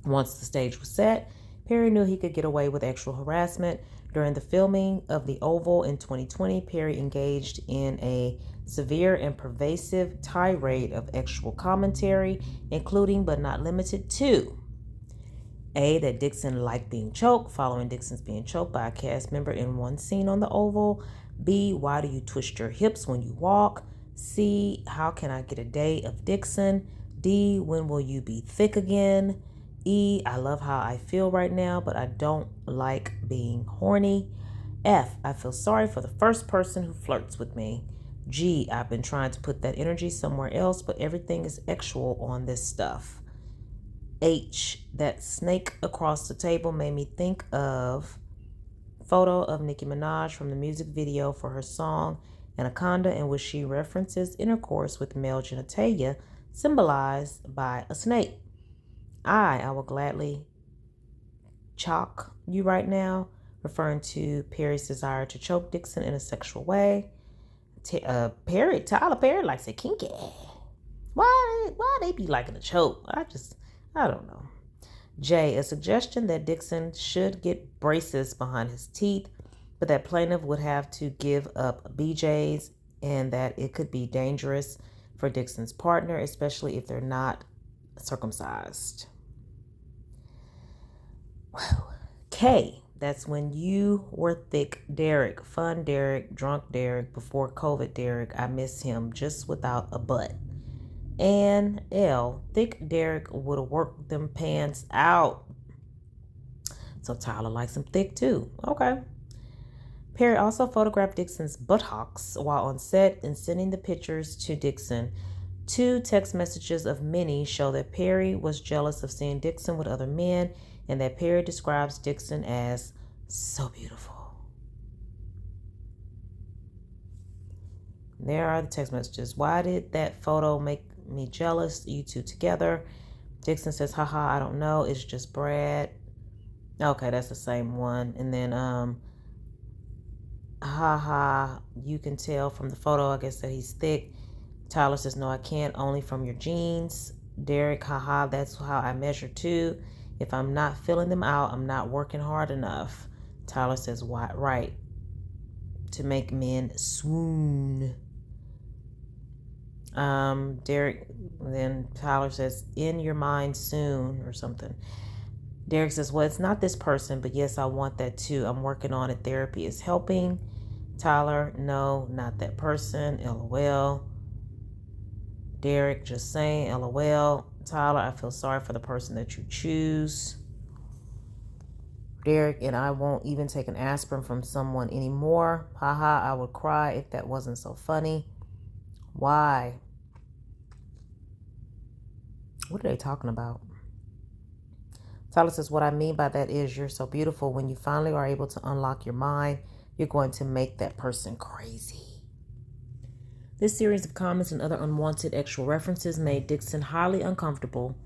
Once the stage was set, Perry knew he could get away with actual harassment. During the filming of The Oval in 2020, Perry engaged in a severe and pervasive tirade of actual commentary, including but not limited to A, that Dixon liked being choked, following Dixon's being choked by a cast member in one scene on The Oval. B, why do you twist your hips when you walk? C, how can I get a day of Dixon? D, when will you be thick again? E, I love how I feel right now, but I don't like being horny. F, I feel sorry for the first person who flirts with me. G, I've been trying to put that energy somewhere else, but everything is actual on this stuff. H, that snake across the table made me think of photo of Nicki Minaj from the music video for her song Anaconda, in which she references intercourse with male genitalia symbolized by a snake. I will gladly chalk you right now, referring to Perry's desire to choke Dixon in a sexual way. Tyler Perry likes it kinky. Why they be liking a choke? I don't know. J, a suggestion that Dixon should get braces behind his teeth, but that plaintiff would have to give up BJ's and that it could be dangerous for Dixon's partner, especially if they're not circumcised. K, that's when you were thick Derek, fun Derek, drunk Derek, before COVID Derek. I miss him just without a butt. And L, thick Derek would have worked them pants out. So Tyler likes him thick too. Okay. Perry also photographed Dixon's buttocks while on set and sending the pictures to Dixon. 2 text messages of many show that Perry was jealous of seeing Dixon with other men, and that Perry describes Dixon as so beautiful. There are the text messages. Why did that photo make me jealous? You two together. Dixon says, haha, I don't know. It's just Brad. Okay, that's the same one. And then, haha, you can tell from the photo, I guess, that he's thick. Tyler says, no, I can't, only from your jeans. Derek, haha, that's how I measure too. If I'm not filling them out, I'm not working hard enough. Tyler says, why? Right. To make men swoon. Derek, then Tyler says, in your mind soon or something. Derek says, well, it's not this person, but yes, I want that too. I'm working on it. Therapy is helping. Tyler, no, not that person. LOL. Derek, just saying, LOL. Tyler, I feel sorry for the person that you choose. Derek, and I won't even take an aspirin from someone anymore. Haha, I would cry if that wasn't so funny. Why? What are they talking about? Tyler says, what I mean by that is you're so beautiful. When you finally are able to unlock your mind, you're going to make that person crazy. This series of comments and other unwanted actual references made Dixon highly uncomfortable.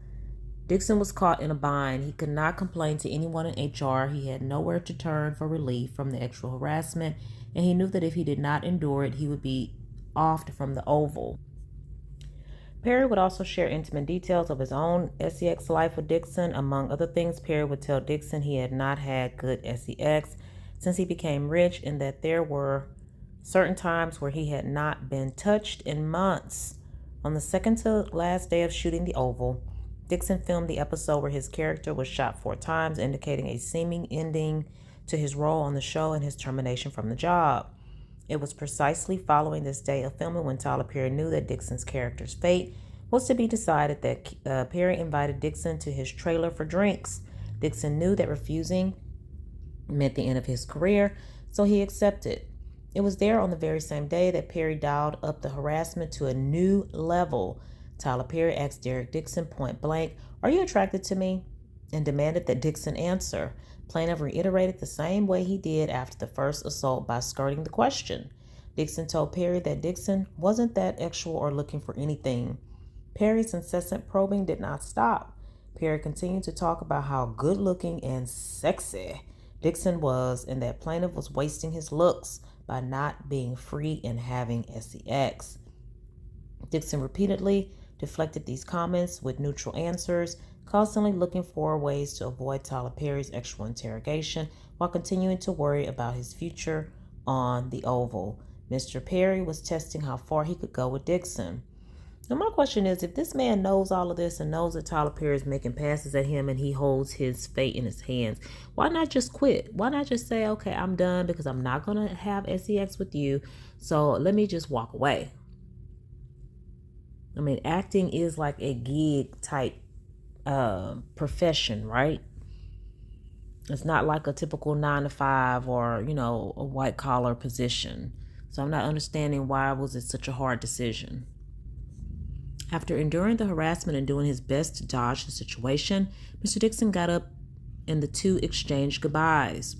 Dixon was caught in a bind. He could not complain to anyone in HR. He had nowhere to turn for relief from the actual harassment, and he knew that if he did not endure it, he would be offed from the Oval. Perry would also share intimate details of his own sex life with Dixon. Among other things, Perry would tell Dixon he had not had good sex, since he became rich, and that there were certain times where he had not been touched in months. On the second to last day of shooting The Oval, Dixon filmed the episode where his character was shot 4 times, indicating a seeming ending to his role on the show and his termination from the job. It was precisely following this day of filming when Tyler Perry knew that Dixon's character's fate was to be decided that Perry invited Dixon to his trailer for drinks. Dixon knew that refusing meant the end of his career, so he accepted. It was there on the very same day that Perry dialed up the harassment to a new level. Tyler Perry asked Derek Dixon point blank, "Are you attracted to me?" and demanded that Dixon answer. Plaintiff reiterated the same way he did after the first assault by skirting the question. Dixon told Perry that Dixon wasn't that sexual or looking for anything. Perry's incessant probing did not stop. Perry continued to talk about how good-looking and sexy Dixon was, and that plaintiff was wasting his looks by not being free and having sex. Dixon repeatedly deflected these comments with neutral answers, constantly looking for ways to avoid Tyler Perry's actual interrogation while continuing to worry about his future on the Oval. Mr. Perry was testing how far he could go with Dixon. Now, my question is, if this man knows all of this and knows that Tyler Perry is making passes at him and he holds his fate in his hands, why not just quit? Why not just say, okay, I'm done because I'm not going to have sex with you, so let me just walk away? I mean, acting is like a gig type profession, right? It's not like a typical 9-to-5 or, a white collar position. So I'm not understanding why was it such a hard decision. After enduring the harassment and doing his best to dodge the situation, Mr. Dixon got up and the two exchanged goodbyes.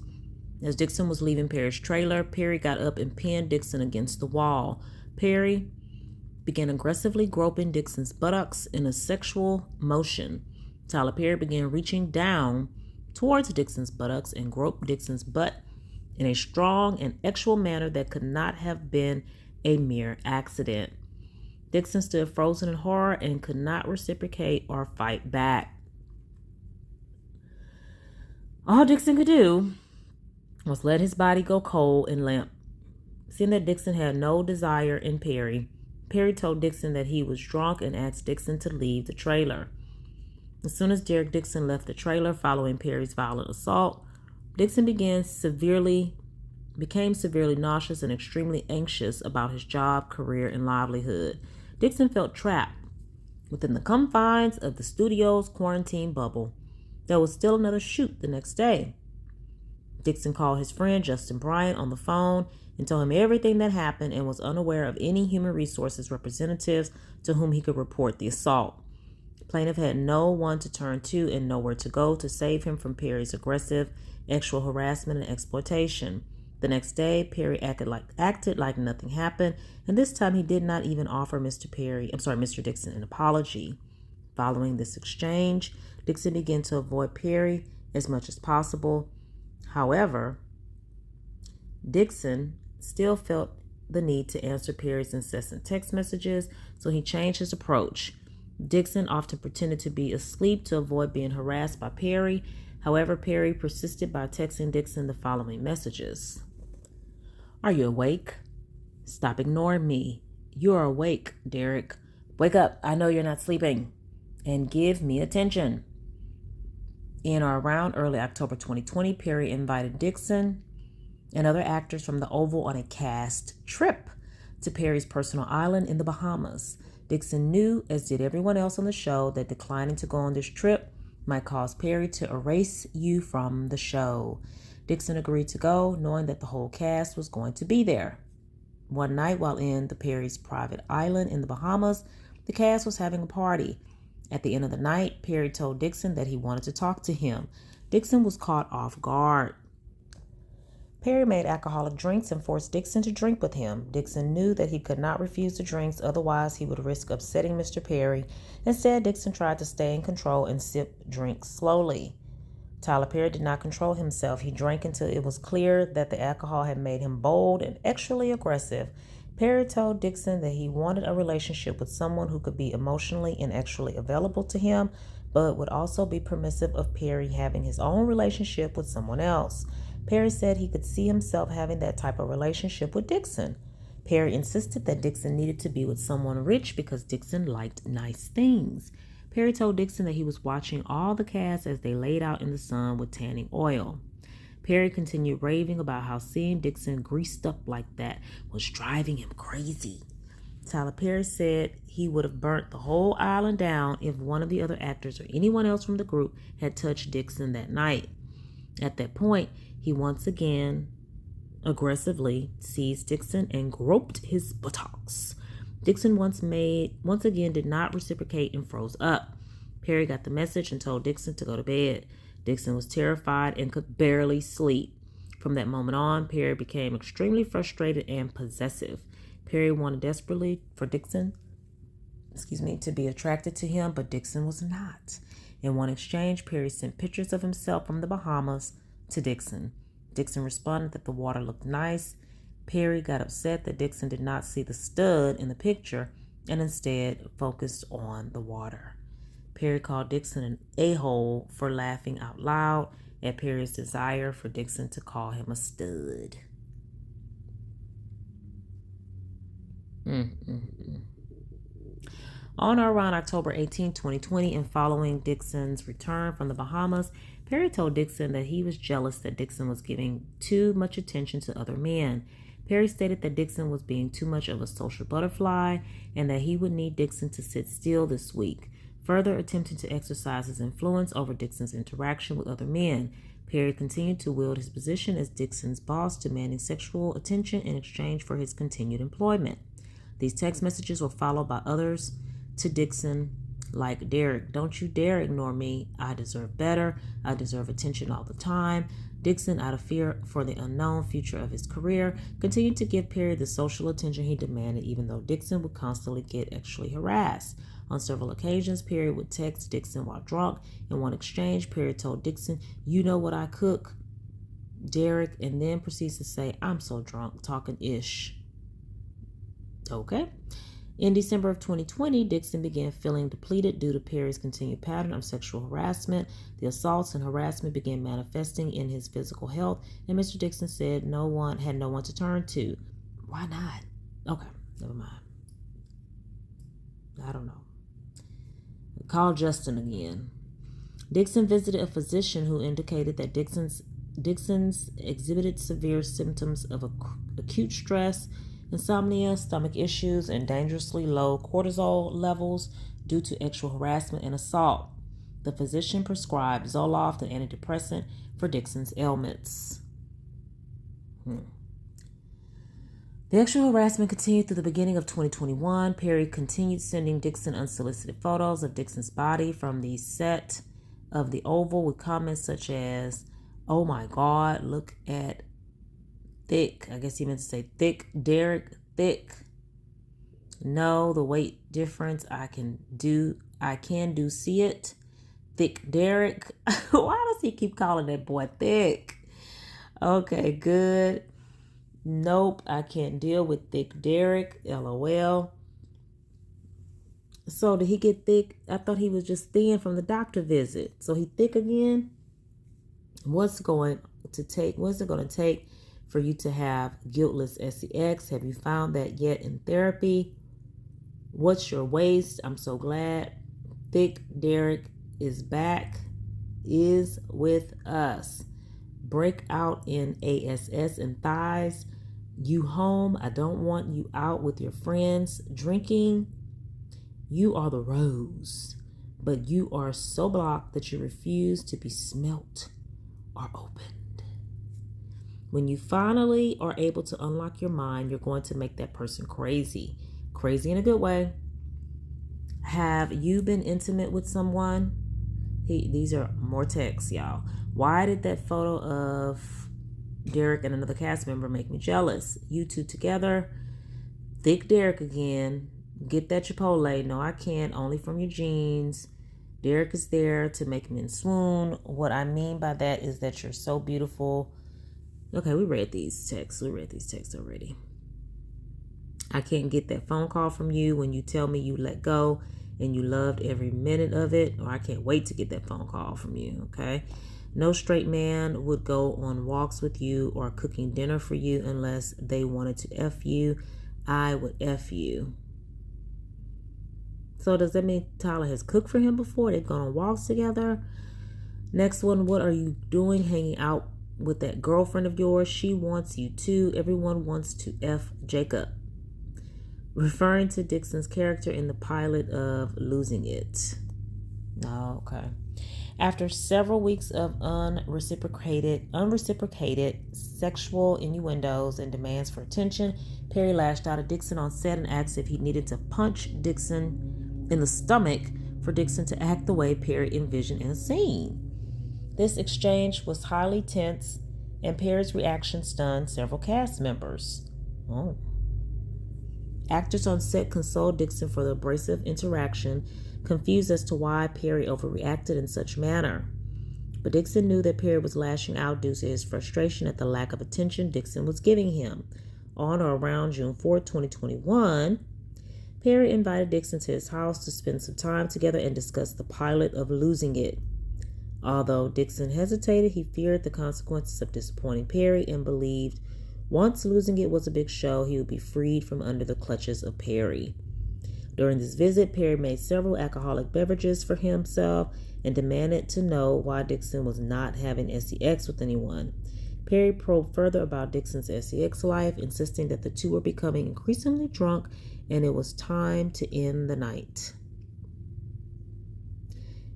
As Dixon was leaving Perry's trailer, Perry got up and pinned Dixon against the wall. Perry began aggressively groping Dixon's buttocks in a sexual motion. Tyler Perry began reaching down towards Dixon's buttocks and groped Dixon's butt in a strong and sexual manner that could not have been a mere accident. Dixon stood frozen in horror and could not reciprocate or fight back. All Dixon could do was let his body go cold and limp. Seeing that Dixon had no desire in Perry, Perry told Dixon that he was drunk and asked Dixon to leave the trailer. As soon as Derek Dixon left the trailer following Perry's violent assault, Dixon became severely nauseous and extremely anxious about his job, career, and livelihood. Dixon felt trapped within the confines of the studio's quarantine bubble. There was still another shoot the next day. Dixon called his friend Justin Bryant on the phone and told him everything that happened and was unaware of any human resources representatives to whom he could report the assault. Plaintiff had no one to turn to and nowhere to go to save him from Perry's aggressive sexual harassment and exploitation. The next day, Perry acted like nothing happened, and this time he did not even offer Mr. Dixon an apology. Following this exchange, Dixon began to avoid Perry as much as possible. However, Dixon still felt the need to answer Perry's incessant text messages, so he changed his approach. Dixon often pretended to be asleep to avoid being harassed by Perry. However, Perry persisted by texting Dixon the following messages. "Are you awake? Stop ignoring me. You are awake, Derek. Wake up. I know you're not sleeping. And give me attention." In or around early October 2020, Perry invited Dixon and other actors from the Oval on a cast trip to Perry's personal island in the Bahamas. Dixon knew, as did everyone else on the show, that declining to go on this trip might cause Perry to erase you from the show. Dixon agreed to go, knowing that the whole cast was going to be there. One night while in the Perry's private island in the Bahamas, the cast was having a party. At the end of the night, Perry told Dixon that he wanted to talk to him. Dixon was caught off guard. Perry made alcoholic drinks and forced Dixon to drink with him. Dixon knew that he could not refuse the drinks, otherwise he would risk upsetting Mr. Perry. Instead, Dixon tried to stay in control and sip drinks slowly. Tyler Perry did not control himself. He drank until it was clear that the alcohol had made him bold and extremely aggressive. Perry told Dixon that he wanted a relationship with someone who could be emotionally and sexually available to him, but would also be permissive of Perry having his own relationship with someone else. Perry said he could see himself having that type of relationship with Dixon. Perry insisted that Dixon needed to be with someone rich because Dixon liked nice things. Perry told Dixon that he was watching all the cast as they laid out in the sun with tanning oil. Perry continued raving about how seeing Dixon greased up like that was driving him crazy. Tyler Perry said he would have burnt the whole island down if one of the other actors or anyone else from the group had touched Dixon that night. At that point, he once again aggressively seized Dixon and groped his buttocks. Dixon once again did not reciprocate and froze up. Perry got the message and told Dixon to go to bed. Dixon was terrified and could barely sleep. From that moment on, Perry became extremely frustrated and possessive. Perry wanted desperately for Dixon, to be attracted to him, but Dixon was not. In one exchange, Perry sent pictures of himself from the Bahamas to Dixon. Dixon responded that the water looked nice. Perry got upset that Dixon did not see the stud in the picture and instead focused on the water. Perry called Dixon an a-hole for laughing out loud at Perry's desire for Dixon to call him a stud. On or around October 18, 2020, and following Dixon's return from the Bahamas, Perry told Dixon that he was jealous that Dixon was giving too much attention to other men. Perry stated that Dixon was being too much of a social butterfly and that he would need Dixon to sit still this week, further attempting to exercise his influence over Dixon's interaction with other men. Perry continued to wield his position as Dixon's boss, demanding sexual attention in exchange for his continued employment. These text messages were followed by others to Dixon, like, "Derek, don't you dare ignore me. I deserve better. I deserve attention all the time." Dixon, out of fear for the unknown future of his career, continued to give Perry the social attention he demanded, even though Dixon would constantly get sexually harassed. On several occasions, Perry would text Dixon while drunk. In one exchange, Perry told Dixon, "You know what I cook, Derek," and then proceeds to say, "I'm so drunk, talking ish." Okay. In December of 2020, Dixon began feeling depleted due to Perry's continued pattern of sexual harassment. The assaults and harassment began manifesting in his physical health, and Mr. Dixon said no one to turn to. Why not? Okay, never mind. I don't know. Call Justin again. Dixon visited a physician who indicated that Dixon's exhibited severe symptoms of acute stress, insomnia, stomach issues, and dangerously low cortisol levels due to sexual harassment and assault. The physician prescribed Zoloft, an antidepressant, for Dixon's ailments. The sexual harassment continued through the beginning of 2021. Perry continued sending Dixon unsolicited photos of Dixon's body from the set of the Oval with comments such as, "Oh my God, look at thick." I guess he meant to say thick, Derek, thick. "No, the weight difference I can do, see it. Thick Derek." Why does he keep calling that boy thick? Okay, good. "Nope, I can't deal with thick Derek, LOL." So did he get thick? I thought he was just thin from the doctor visit. So he thick again? What's it going to take for you to have guiltless sex? Have you found that yet in therapy? What's your waist? I'm so glad thick Derek is back, is with us. Break out in ass and thighs. You home? I don't want you out with your friends drinking. You are the rose, but you are so blocked that you refuse to be smelt or opened. When you finally are able to unlock your mind, you're going to make that person crazy. Crazy in a good way. Have you been intimate with someone? These are more texts, y'all. Why did that photo of Derek and another cast member make me jealous? You two together. Thick Derek again. Get that Chipotle. No, I can't. Only from your jeans. Derek is there to make men swoon. What I mean by that is that you're so beautiful. Okay, we read these texts already. I can't get that phone call from you when you tell me you let go and you loved every minute of it. Or I can't wait to get that phone call from you, okay? No straight man would go on walks with you or cooking dinner for you unless they wanted to F you. I would F you. So does that mean Tyler has cooked for him before? They've gone on walks together? Next one, what are you doing hanging out with that girlfriend of yours? She wants you too. Everyone wants to F Jacob. Referring to Dixon's character in the pilot of Losing It. Oh, okay. After several weeks of unreciprocated sexual innuendos and demands for attention, Perry lashed out at Dixon on set and asked if he needed to punch Dixon in the stomach for Dixon to act the way Perry envisioned in a scene. This exchange was highly tense, and Perry's reaction stunned several cast members. Oh. Actors on set consoled Dixon for the abrasive interaction, confused as to why Perry overreacted in such manner. But Dixon knew that Perry was lashing out due to his frustration at the lack of attention Dixon was giving him. On or around June 4, 2021, Perry invited Dixon to his house to spend some time together and discuss the pilot of Losing It. Although Dixon hesitated, he feared the consequences of disappointing Perry and believed once Losing It was a big show, he would be freed from under the clutches of Perry. During this visit, Perry made several alcoholic beverages for himself and demanded to know why Dixon was not having sex with anyone. Perry probed further about Dixon's sex life, insisting that the two were becoming increasingly drunk and it was time to end the night.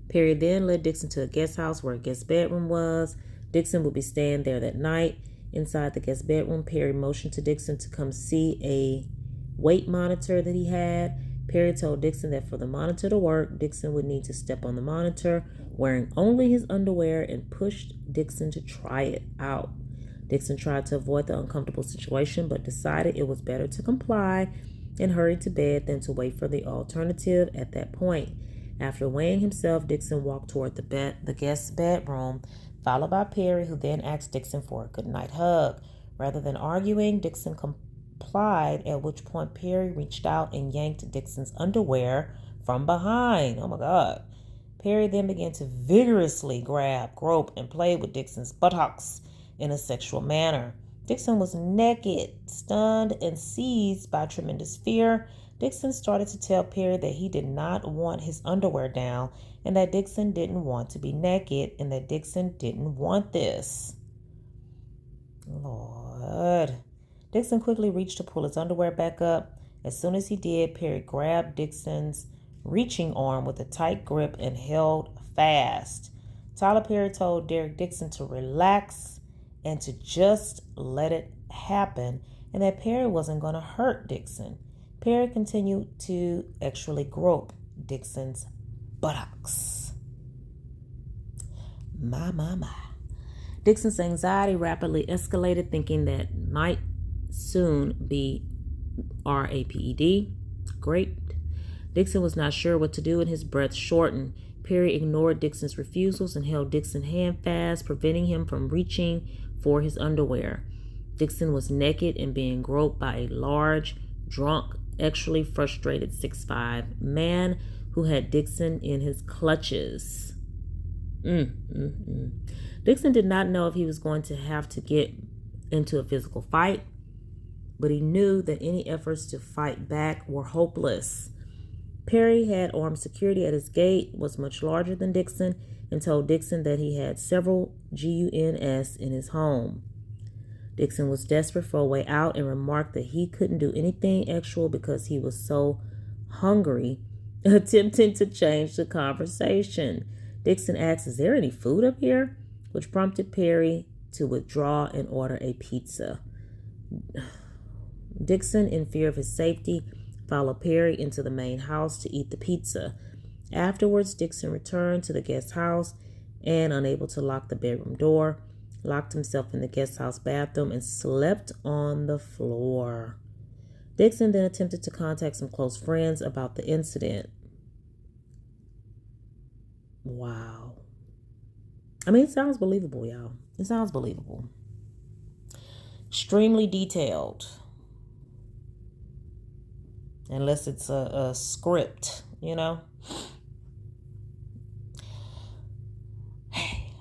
Perry then led Dixon to a guest house where a guest bedroom was. Dixon would be staying there that night. Inside the guest bedroom, Perry motioned to Dixon to come see a weight monitor that he had. Perry told Dixon that for the monitor to work, Dixon would need to step on the monitor wearing only his underwear and pushed Dixon to try it out. Dixon tried to avoid the uncomfortable situation but decided it was better to comply and hurried to bed than to wait for the alternative at that point. After weighing himself, Dixon walked toward the guest's bedroom, followed by Perry, who then asked Dixon for a goodnight hug. Rather than arguing, Dixon complied, at which point Perry reached out and yanked Dixon's underwear from behind. Oh my God. Perry then began to vigorously grab, grope, and play with Dixon's buttocks in a sexual manner. Dixon was naked, stunned, and seized by tremendous fear. Dixon started to tell Perry that he did not want his underwear down and that Dixon didn't want to be naked and that Dixon didn't want this. Lord. Dixon quickly reached to pull his underwear back up. As soon as he did, Perry grabbed Dixon's reaching arm with a tight grip and held fast. Tyler Perry told Derek Dixon to relax and to just let it happen and that Perry wasn't going to hurt Dixon. Perry continued to actually grope Dixon's buttocks. My. Dixon's anxiety rapidly escalated, thinking that might soon be RAPED. Great. Dixon was not sure what to do and his breath shortened. Perry ignored Dixon's refusals and held Dixon's hand fast, preventing him from reaching for his underwear. Dixon was naked and being groped by a large, drunk, actually frustrated 6'5" man who had Dixon in his clutches. Dixon did not know if he was going to have to get into a physical fight, but he knew that any efforts to fight back were hopeless. Perry had armed security at his gate, was much larger than Dixon, and told Dixon that he had several guns in his home. Dixon was desperate for a way out and remarked that he couldn't do anything actual because he was so hungry, attempting to change the conversation. Dixon asked, "Is there any food up here?" which prompted Perry to withdraw and order a pizza. Dixon, in fear of his safety, followed Perry into the main house to eat the pizza. Afterwards, Dixon returned to the guest house and, unable to lock the bedroom door, locked himself in the guest house bathroom and slept on the floor. Dixon then attempted to contact some close friends about the incident. Wow. I mean, it sounds believable, y'all. It sounds believable. Extremely detailed. Unless it's a script, Hey,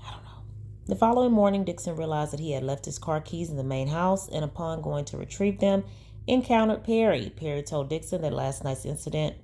I don't know. The following morning, Dixon realized that he had left his car keys in the main house and upon going to retrieve them, encountered Perry. Perry told Dixon that last night's incident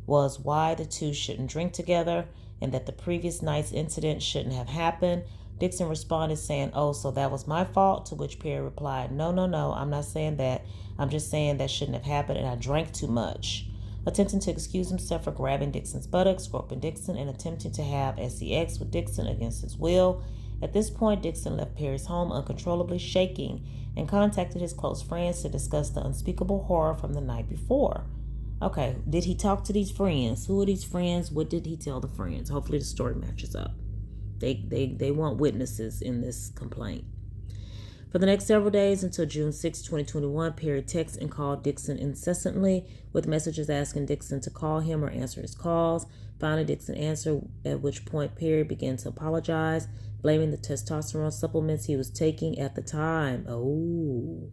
was why the two shouldn't drink together and that the previous night's incident shouldn't have happened. Dixon responded saying, "Oh, so that was my fault?" To which Perry replied, No, I'm not saying that. I'm just saying that shouldn't have happened and I drank too much." Attempting to excuse himself for grabbing Dixon's buttocks, groping Dixon, and attempting to have sex with Dixon against his will. At this point, Dixon left Perry's home uncontrollably shaking and contacted his close friends to discuss the unspeakable horror from the night before. Okay, did he talk to these friends? Who are these friends? What did he tell the friends? Hopefully the story matches up. They want witnesses in this complaint. For the next several days until June 6, 2021, Perry texted and called Dixon incessantly with messages asking Dixon to call him or answer his calls. Finally, Dixon answered, at which point Perry began to apologize, blaming the testosterone supplements he was taking at the time. Oh.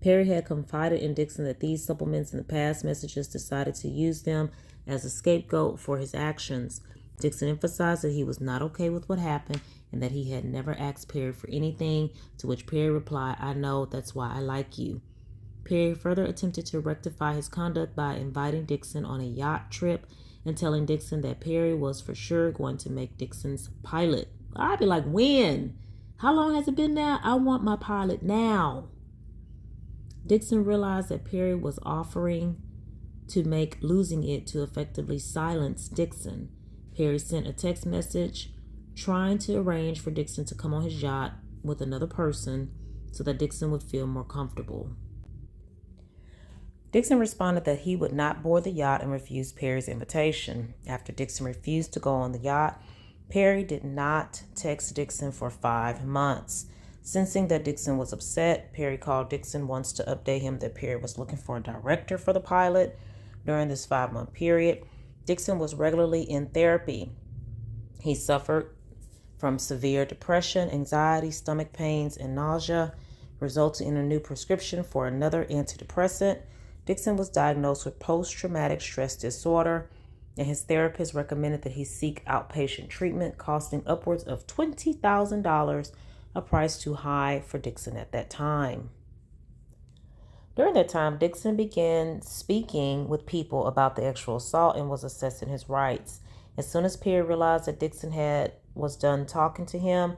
Perry had confided in Dixon that these supplements in the past messages decided to use them as a scapegoat for his actions. Dixon emphasized that he was not okay with what happened and that he had never asked Perry for anything, to which Perry replied, "I know, that's why I like you." Perry further attempted to rectify his conduct by inviting Dixon on a yacht trip and telling Dixon that Perry was for sure going to make Dixon's pilot. I'd be like, when? How long has it been now? I want my pilot now. Dixon realized that Perry was offering to make losing it to effectively silence Dixon. Perry sent a text message trying to arrange for Dixon to come on his yacht with another person so that Dixon would feel more comfortable. Dixon responded that he would not board the yacht and refused Perry's invitation. After Dixon refused to go on the yacht, Perry did not text Dixon for 5 months. Sensing that Dixon was upset, Perry called Dixon once to update him that Perry was looking for a director for the pilot. During this 5-month period, Dixon was regularly in therapy. He suffered from severe depression, anxiety, stomach pains, and nausea, resulting in a new prescription for another antidepressant. Dixon was diagnosed with post-traumatic stress disorder, and his therapist recommended that he seek outpatient treatment, costing upwards of $20,000, a price too high for Dixon at that time. During that time, Dixon began speaking with people about the actual assault and was assessing his rights. As soon as Perry realized that Dixon was done talking to him,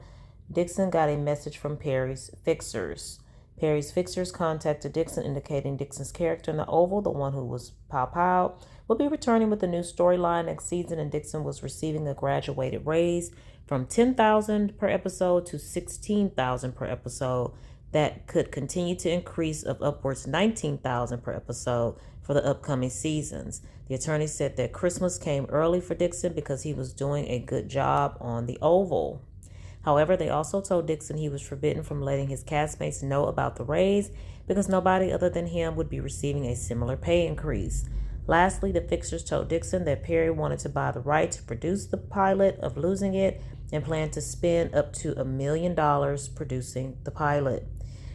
Dixon got a message from Perry's fixers. Perry's fixers contacted Dixon, indicating Dixon's character in the Oval, the one who was Pow Pow, would be returning with a new storyline next season, and Dixon was receiving a graduated raise from $10,000 per episode to $16,000 per episode that could continue to increase of upwards $19,000 per episode for the upcoming seasons. The attorney said that Christmas came early for Dixon because he was doing a good job on the Oval. However, they also told Dixon he was forbidden from letting his castmates know about the raise because nobody other than him would be receiving a similar pay increase. Lastly, the fixers told Dixon that Perry wanted to buy the right to produce the pilot of Losing It and planned to spend up to $1 million producing the pilot.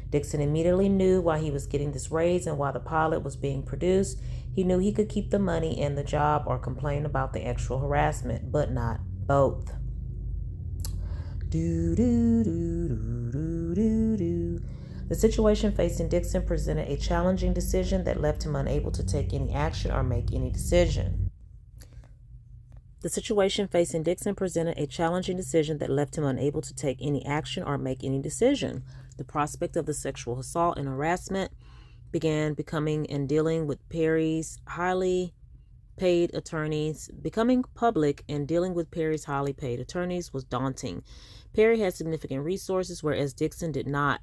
Dixon immediately knew why he was getting this raise and why the pilot was being produced. He knew he could keep the money and the job or complain about the actual harassment, but not both. The situation facing Dixon presented a challenging decision that left him unable to take any action or make any decision. The prospect of the sexual assault and harassment began becoming and dealing with Perry's highly paid attorneys. Becoming public and dealing with Perry's highly paid attorneys was daunting. Perry had significant resources, whereas Dixon did not.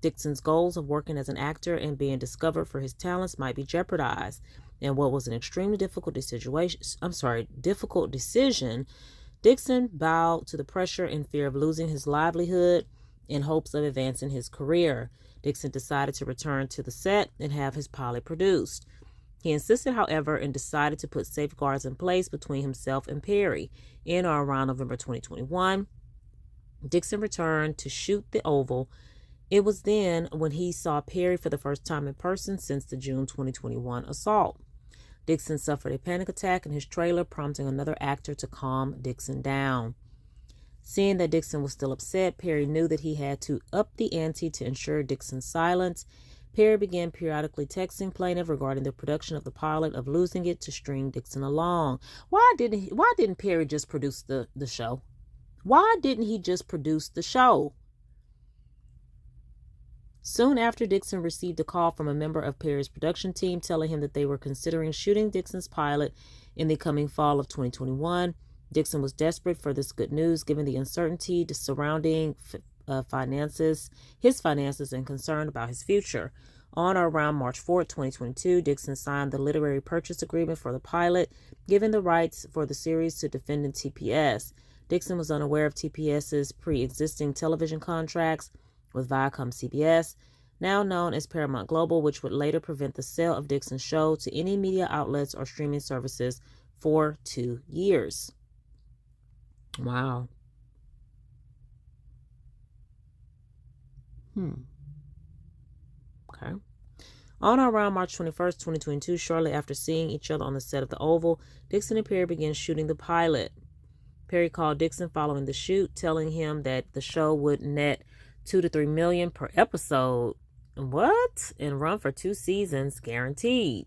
Dixon's goals of working as an actor and being discovered for his talents might be jeopardized. In what was an extremely difficult decision, Dixon bowed to the pressure and fear of losing his livelihood in hopes of advancing his career. Dixon decided to return to the set and have his pilot produced. He insisted, however, and decided to put safeguards in place between himself and Perry. In or around November 2021, Dixon returned to shoot the Oval. It was then when he saw Perry for the first time in person since the June 2021 assault. Dixon suffered a panic attack in his trailer, prompting another actor to calm Dixon down. Seeing that Dixon was still upset, Perry knew that he had to up the ante to ensure Dixon's silence. Perry began periodically texting plaintiff regarding the production of the pilot of Losing It to string Dixon along. Why didn't Perry just produce the show? Why didn't he just produce the show? Soon after, Dixon received a call from a member of Perry's production team telling him that they were considering shooting Dixon's pilot in the coming fall of 2021. Dixon was desperate for this good news, given the uncertainty surrounding his finances, and concerned about his future. On or around March 4, 2022, Dixon signed the literary purchase agreement for the pilot, giving the rights for the series to defendant TPS. Dixon was unaware of TPS's pre-existing television contracts with Viacom CBS, now known as Paramount Global, which would later prevent the sale of Dixon's show to any media outlets or streaming services for 2 years. Wow. Okay. On or around March 21st, 2022, shortly after seeing each other on the set of The Oval, Dixon and Perry began shooting the pilot. Perry called Dixon following the shoot, telling him that the show would net $2 to $3 million per episode. What? And run for 2 seasons, guaranteed.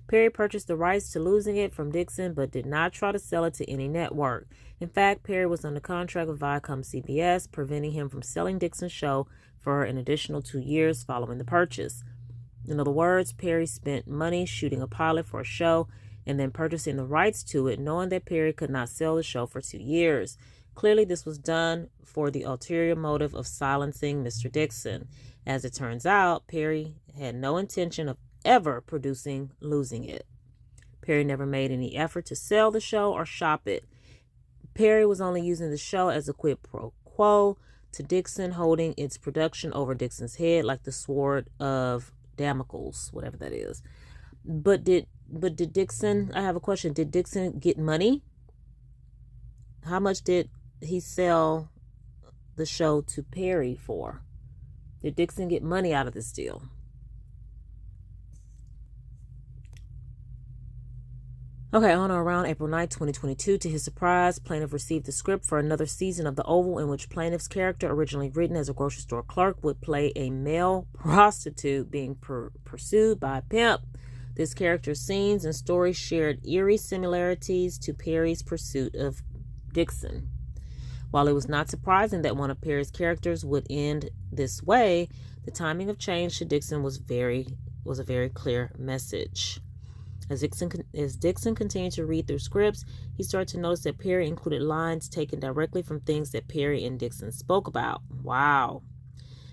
Perry purchased the rights to Losing It from Dixon, but did not try to sell it to any network. In fact, Perry was under contract with Viacom CBS, preventing him from selling Dixon's show for an additional 2 years following the purchase. In other words, Perry spent money shooting a pilot for a show and then purchasing the rights to it, knowing that Perry could not sell the show for 2 years. Clearly, this was done for the ulterior motive of silencing Mr. Dixon. As it turns out, Perry had no intention of ever producing Losing It. Perry never made any effort to sell the show or shop it. Perry was only using the show as a quid pro quo to Dixon, holding its production over Dixon's head like the sword of Damocles, whatever that is. But did Dixon, I have a question, did Dixon get money? How much did he sell the show to Perry for? Did Dixon get money out of this deal? Okay, on or around April 9, 2022, to his surprise, plaintiff received the script for another season of The Oval, in which plaintiff's character, originally written as a grocery store clerk, would play a male prostitute being pursued by a pimp. This character's scenes and story shared eerie similarities to Perry's pursuit of Dixon. While it was not surprising that one of Perry's characters would end this way, the timing of change to Dixon was a very clear message. As Dixon continued to read through scripts, he started to notice that Perry included lines taken directly from things that Perry and Dixon spoke about. Wow.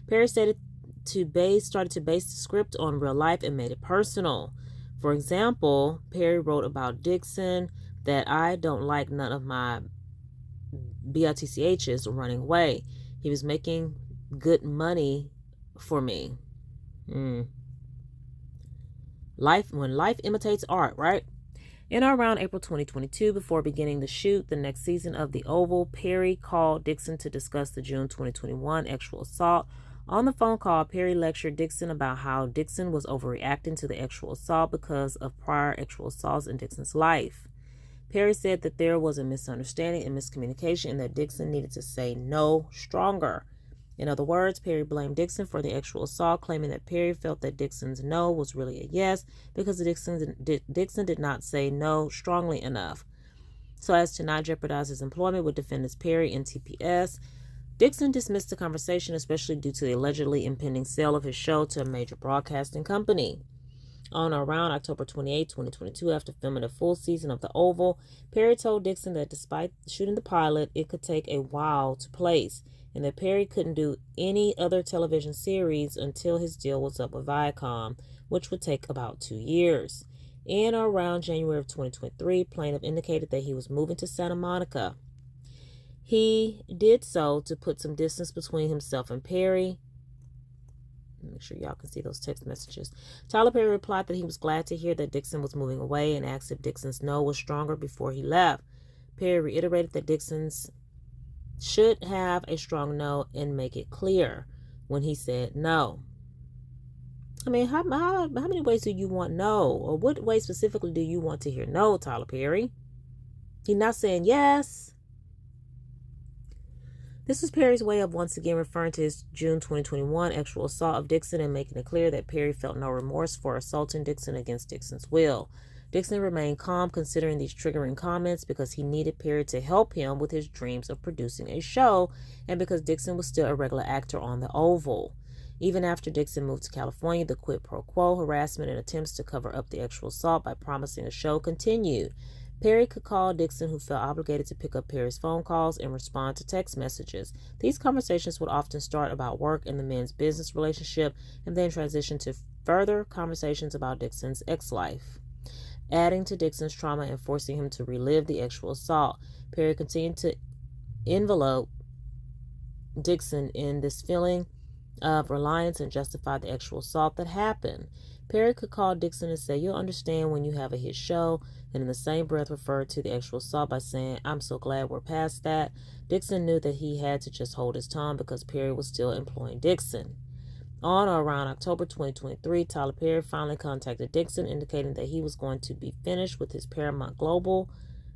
Perry started to base the script on real life and made it personal. For example, Perry wrote about Dixon that I don't like none of my BITCHs running away. He was making good money for me. When life imitates art, right? In or around April 2022, before beginning to shoot the next season of The Oval, Perry called Dixon to discuss the June 2021 sexual assault. On the phone call, Perry lectured Dixon about how Dixon was overreacting to the sexual assault because of prior sexual assaults in Dixon's life. Perry said that there was a misunderstanding and miscommunication and that Dixon needed to say no stronger. In other words, Perry blamed Dixon for the sexual assault, claiming that Perry felt that Dixon's no was really a yes because Dixon did not say no strongly enough, so as to not jeopardize his employment with defendants Perry and TPS. Dixon dismissed the conversation, especially due to the allegedly impending sale of his show to a major broadcasting company. On or around October 28, 2022, after filming a full season of The Oval, Perry told Dixon that despite shooting the pilot, it could take a while to place, and that Perry couldn't do any other television series until his deal was up with Viacom, which would take about 2 years. In or around January of 2023, plaintiff indicated that he was moving to Santa Monica. He did so to put some distance between himself and Perry. Make sure y'all can see those text messages. Tyler Perry replied that he was glad to hear that Dixon was moving away and asked if Dixon's no was stronger before he left. Perry reiterated that Dixon's should have a strong no and make it clear when he said no. I mean, how many ways do you want no? Or what way specifically do you want to hear no, Tyler Perry? He's not saying yes. This was Perry's way of once again referring to his June 2021 actual assault of Dixon and making it clear that Perry felt no remorse for assaulting Dixon against Dixon's will. Dixon remained calm considering these triggering comments because he needed Perry to help him with his dreams of producing a show and because Dixon was still a regular actor on the Oval. Even after Dixon moved to California, the quid pro quo, harassment, and attempts to cover up the actual assault by promising a show continued. Perry could call Dixon, who felt obligated to pick up Perry's phone calls and respond to text messages. These conversations would often start about work and the men's business relationship and then transition to further conversations about Dixon's ex-life. Adding to Dixon's trauma and forcing him to relive the actual assault, Perry continued to envelope Dixon in this feeling of reliance and justify the actual assault that happened. Perry could call Dixon and say, "You'll understand when you have a hit show," and in the same breath referred to the actual assault by saying, "I'm so glad we're past that." Dixon knew that he had to just hold his tongue because Perry was still employing Dixon. On or around October 2023, Tyler Perry finally contacted Dixon, indicating that he was going to be finished with his Paramount Global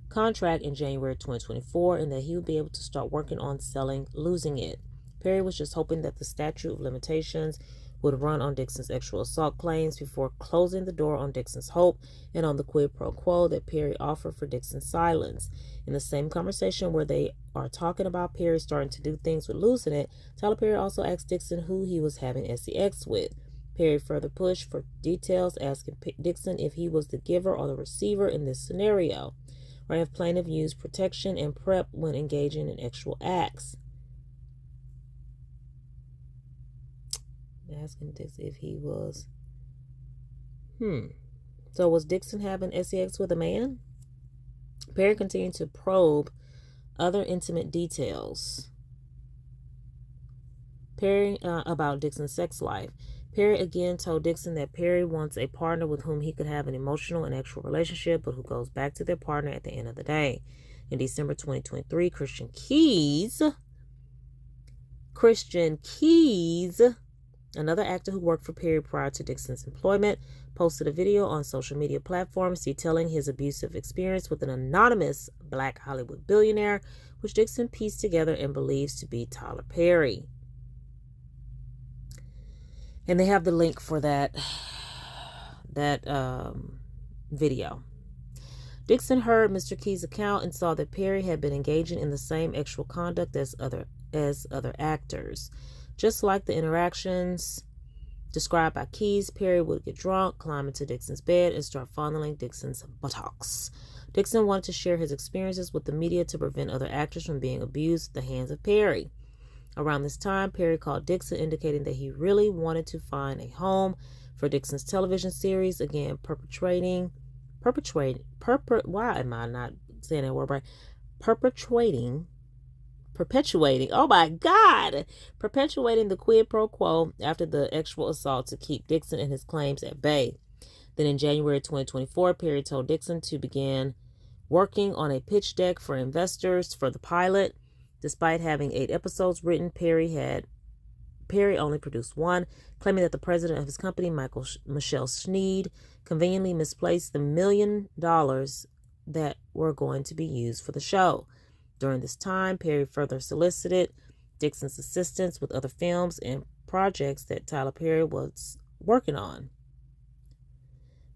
contract in January 2024 and that he would be able to start working on selling Losing It. Perry was just hoping that the statute of limitations would run on Dixon's actual assault claims before closing the door on Dixon's hope and on the quid pro quo that Perry offered for Dixon's silence. In the same conversation where they are talking about Perry starting to do things with Losing It, Tyler Perry also asked Dixon who he was having sex with. Perry further pushed for details, asking Dixon if he was the giver or the receiver in this scenario, or if plaintiff used protection and prep when engaging in actual acts. Asking Dixon if he was So was Dixon having sex with a man? Perry continued to probe other intimate details about Dixon's sex life. Perry again told Dixon that Perry wants a partner with whom he could have an emotional and actual relationship, but who goes back to their partner at the end of the day. In December 2023, Christian Keys, another actor who worked for Perry prior to Dixon's employment, posted a video on social media platforms detailing his abusive experience with an anonymous Black Hollywood billionaire, which Dixon pieced together and believes to be Tyler Perry. And they have the link for that video. Dixon heard Mr. Key's account and saw that Perry had been engaging in the same sexual conduct as other actors. Just like the interactions described by Keys, Perry would get drunk, climb into Dixon's bed, and start fondling Dixon's buttocks. Dixon wanted to share his experiences with the media to prevent other actors from being abused at the hands of Perry. Around this time, Perry called Dixon, indicating that he really wanted to find a home for Dixon's television series, again perpetuating, perpetuating the quid pro quo after the actual assault to keep Dixon and his claims at bay. Then in January 2024, Perry told Dixon to begin working on a pitch deck for investors for the pilot. Despite having 8 episodes written, Perry only produced 1, claiming that the president of his company, Michelle Sneed, conveniently misplaced the $1 million that were going to be used for the show. During this time, Perry further solicited Dixon's assistance with other films and projects that Tyler Perry was working on.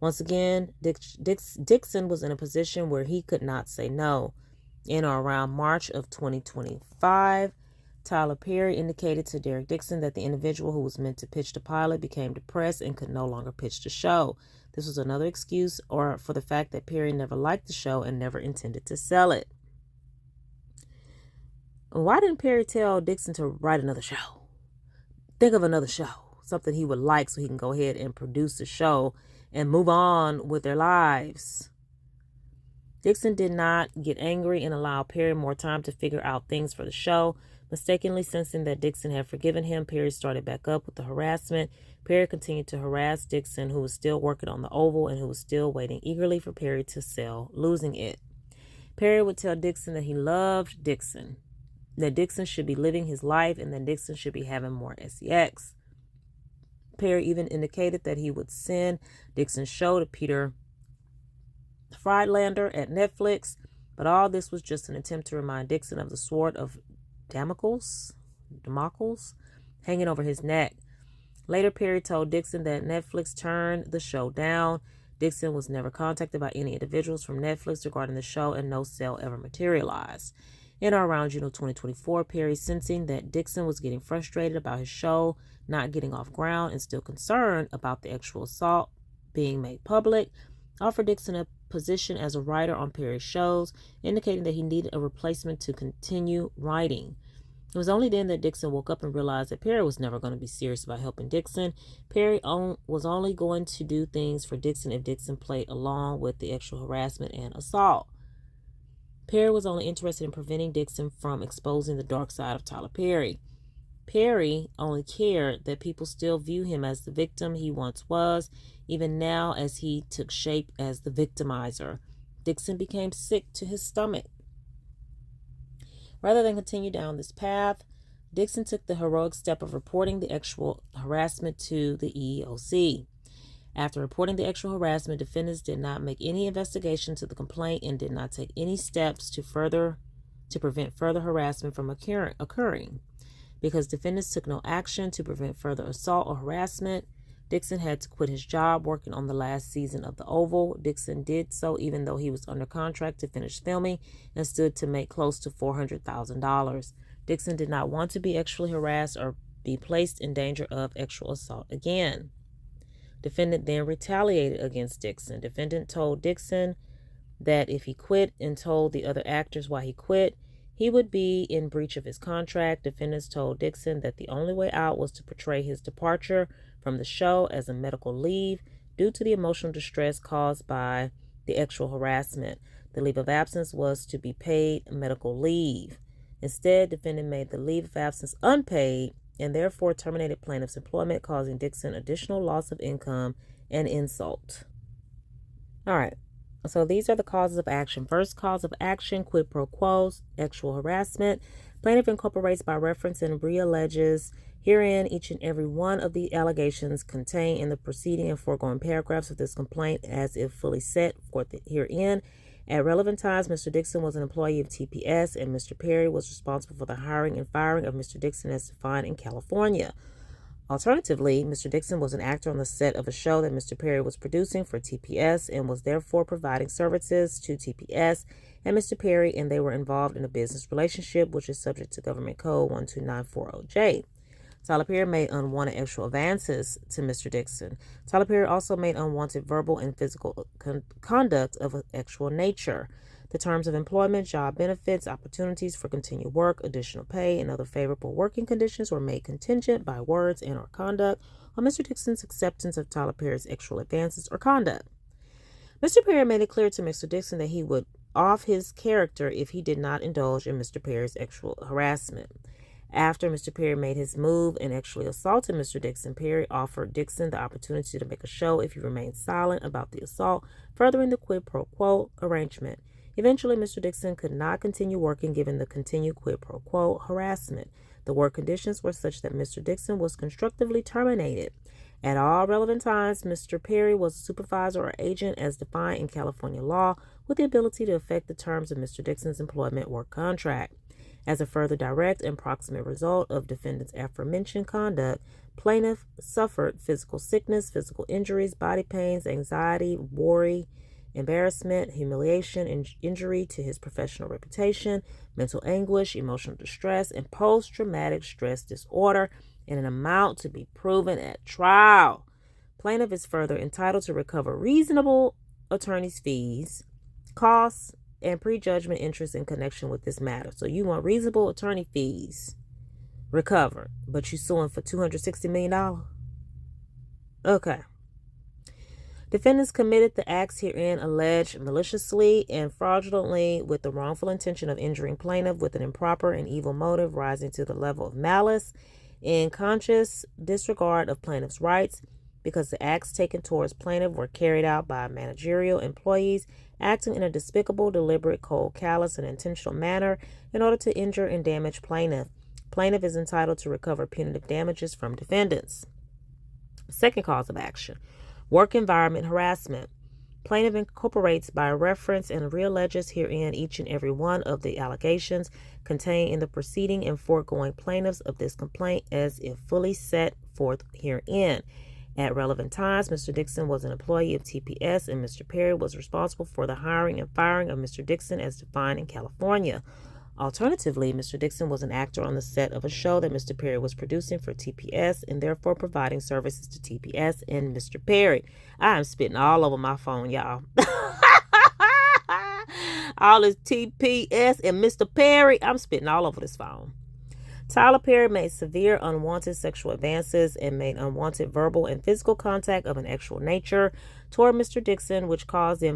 Once again, Dixon was in a position where he could not say no. In or around March of 2025, Tyler Perry indicated to Derek Dixon that the individual who was meant to pitch the pilot became depressed and could no longer pitch the show. This was another excuse for the fact that Perry never liked the show and never intended to sell it. Why didn't Perry tell Dixon to write another show? Think of another show, something he would like so he can go ahead and produce the show and move on with their lives. Dixon did not get angry and allow Perry more time to figure out things for the show. Mistakenly sensing that Dixon had forgiven him, Perry started back up with the harassment. Perry continued to harass Dixon, who was still working on the Oval and who was still waiting eagerly for Perry to sell Losing It. Perry would tell Dixon that he loved Dixon, that Dixon should be living his life, and that Dixon should be having more sex. Perry even indicated that he would send Dixon's show to Peter Friedlander at Netflix, but all this was just an attempt to remind Dixon of the sort of Damocles hanging over his neck. Later, Perry told Dixon that Netflix turned the show down. Dixon was never contacted by any individuals from Netflix regarding the show, and no sale ever materialized. In or around June of 2024, Perry, sensing that Dixon was getting frustrated about his show not getting off ground and still concerned about the actual assault being made public, offered Dixon a position as a writer on Perry's shows, indicating that he needed a replacement to continue writing. It was only then that Dixon woke up and realized that Perry was never going to be serious about helping Dixon. Perry was only going to do things for Dixon if Dixon played along with the actual harassment and assault. Perry was only interested in preventing Dixon from exposing the dark side of Tyler Perry. Perry only cared that people still view him as the victim he once was, even now as he took shape as the victimizer. Dixon became sick to his stomach. Rather than continue down this path, Dixon took the heroic step of reporting the actual harassment to the EEOC. After reporting the actual harassment, defendants did not make any investigation to the complaint and did not take any steps to prevent further harassment from occurring. Because defendants took no action to prevent further assault or harassment, Dixon had to quit his job working on the last season of The Oval. Dixon did so even though he was under contract to finish filming and stood to make close to $400,000. Dixon did not want to be actually harassed or be placed in danger of actual assault again. Defendant then retaliated against Dixon. Defendant told Dixon that if he quit and told the other actors why he quit, he would be in breach of his contract. Defendants told Dixon that the only way out was to portray his departure from the show as a medical leave due to the emotional distress caused by the actual harassment. The leave of absence was to be paid medical leave. Instead, defendant made the leave of absence unpaid and therefore terminated plaintiff's employment, causing Dixon additional loss of income and insult. All right. So these are the causes of action. First cause of action, quid pro quo, actual harassment. Plaintiff incorporates by reference and realleges herein each and every one of the allegations contained in the preceding and foregoing paragraphs of this complaint as if fully set forth herein. At relevant times, Mr. Dixon was an employee of TPS and Mr. Perry was responsible for the hiring and firing of Mr. Dixon as defined in California. Alternatively, Mr. Dixon was an actor on the set of a show that Mr. Perry was producing for TPS and was therefore providing services to TPS and Mr. Perry, and they were involved in a business relationship which is subject to Government Code 12940J. Tyler Perry made unwanted actual advances to Mr. Dixon. Tyler Perry also made unwanted verbal and physical conduct of an actual nature. The terms of employment, job benefits, opportunities for continued work, additional pay, and other favorable working conditions were made contingent by words and or conduct on Mr. Dixon's acceptance of Tyler Perry's actual advances or conduct. Mr. Perry made it clear to Mr. Dixon that he would off his character if he did not indulge in Mr. Perry's actual harassment. After Mr. Perry made his move and actually assaulted Mr. Dixon, Perry offered Dixon the opportunity to make a show if he remained silent about the assault, furthering the quid pro quo arrangement. Eventually, Mr. Dixon could not continue working given the continued quid pro quo harassment. The work conditions were such that Mr. Dixon was constructively terminated. At all relevant times, Mr. Perry was a supervisor or agent as defined in California law with the ability to affect the terms of Mr. Dixon's employment work contract. As a further direct and proximate result of defendant's aforementioned conduct, plaintiff suffered physical sickness, physical injuries, body pains, anxiety, worry, embarrassment, humiliation, and injury to his professional reputation, mental anguish, emotional distress, and post-traumatic stress disorder in an amount to be proven at trial. Plaintiff is further entitled to recover reasonable attorney's fees, costs, and prejudgment interest in connection with this matter. So you want reasonable attorney fees recovered, but you're suing for $260 million? Okay. Defendants committed the acts herein alleged maliciously and fraudulently with the wrongful intention of injuring plaintiff with an improper and evil motive rising to the level of malice in conscious disregard of plaintiff's rights, because the acts taken towards plaintiff were carried out by managerial employees acting in a despicable, deliberate, cold, callous, and intentional manner in order to injure and damage plaintiff. Plaintiff is entitled to recover punitive damages from defendants. Second cause of action, work environment harassment. Plaintiff incorporates by reference and realleges herein each and every one of the allegations contained in the preceding and foregoing plaintiffs of this complaint as if fully set forth herein. At relevant times, Mr. Dixon was an employee of TPS, and Mr. Perry was responsible for the hiring and firing of Mr. Dixon as defined in California. Alternatively, Mr. Dixon was an actor on the set of a show that Mr. Perry was producing for TPS and therefore providing services to TPS and Mr. Perry. I am spitting all over my phone, y'all. All this TPS and Mr. Perry, I'm spitting all over this phone. Tyler Perry made severe unwanted sexual advances and made unwanted verbal and physical contact of an actual nature toward Mr. Dixon, which caused the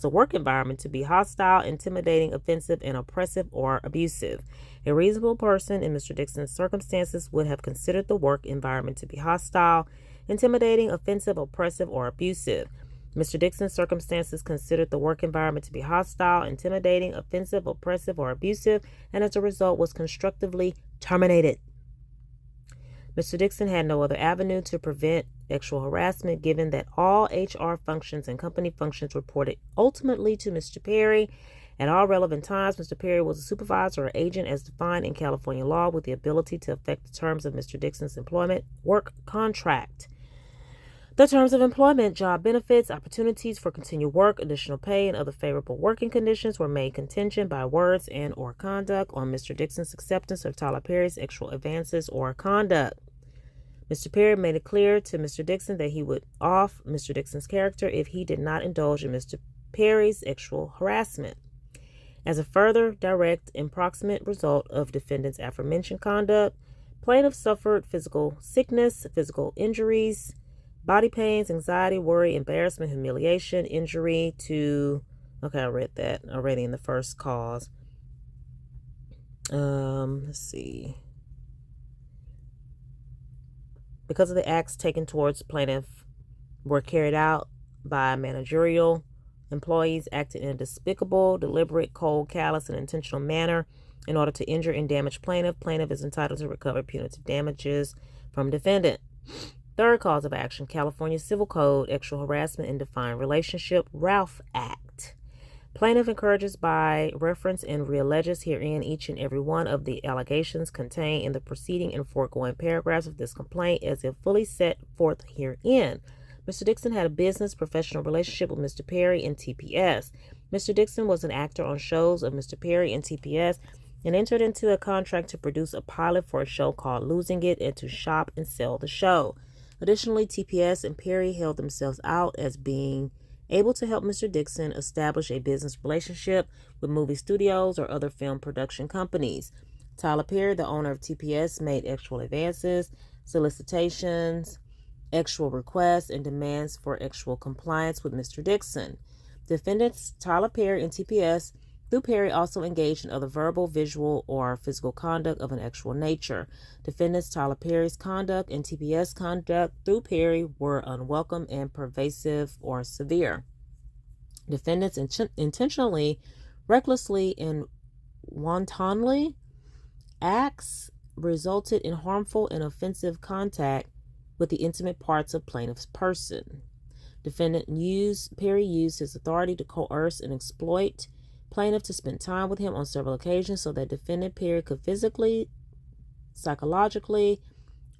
work environment to be hostile, intimidating, offensive, and oppressive or abusive. A reasonable person in Mr. Dixon's circumstances would have considered the work environment to be hostile, intimidating, offensive, oppressive, or abusive. Mr. Dixon's circumstances considered the work environment to be hostile, intimidating, offensive, oppressive, or abusive, and as a result was constructively terminated. Mr. Dixon had no other avenue to prevent sexual harassment, given that all HR functions and company functions reported ultimately to Mr. Perry. At all relevant times, Mr. Perry was a supervisor or agent as defined in California law with the ability to affect the terms of Mr. Dixon's employment work contract. The terms of employment, job benefits, opportunities for continued work, additional pay, and other favorable working conditions were made contingent by words and or conduct on Mr. Dixon's acceptance of Tyler Perry's sexual advances or conduct. Mr. Perry made it clear to Mr. Dixon that he would off Mr. Dixon's character if he did not indulge in Mr. Perry's sexual harassment. As a further direct and proximate result of defendant's aforementioned conduct, plaintiff suffered physical sickness, physical injuries, body pains, anxiety, worry, embarrassment, humiliation, injury to... Okay, I read that already in the first cause. Let's see. Because of the acts taken towards plaintiff were carried out by managerial employees acting in a despicable, deliberate, cold, callous, and intentional manner in order to injure and damage plaintiff. Plaintiff is entitled to recover punitive damages from defendant. Third cause of action, California Civil Code, Sexual Harassment and Defined Relationship, Ralph Act. Plaintiff encourages by reference and realleges herein each and every one of the allegations contained in the preceding and foregoing paragraphs of this complaint as if fully set forth herein. Mr. Dixon had a business professional relationship with Mr. Perry and TPS. Mr. Dixon was an actor on shows of Mr. Perry and TPS and entered into a contract to produce a pilot for a show called Losing It and to shop and sell the show. Additionally, TPS and Perry held themselves out as being able to help Mr. Dixon establish a business relationship with movie studios or other film production companies. Tyler Perry, the owner of TPS, made actual advances, solicitations, actual requests, and demands for actual compliance with Mr. Dixon. Defendants Tyler Perry and TPS through Perry also engaged in other verbal, visual, or physical conduct of an actual nature. Defendants Tyler Perry's conduct and TPS conduct through Perry were unwelcome and pervasive or severe. Defendants intentionally, recklessly, and wantonly acts resulted in harmful and offensive contact with the intimate parts of plaintiff's person. Perry used his authority to coerce and exploit plaintiff to spend time with him on several occasions so that defendant Perry could physically, psychologically,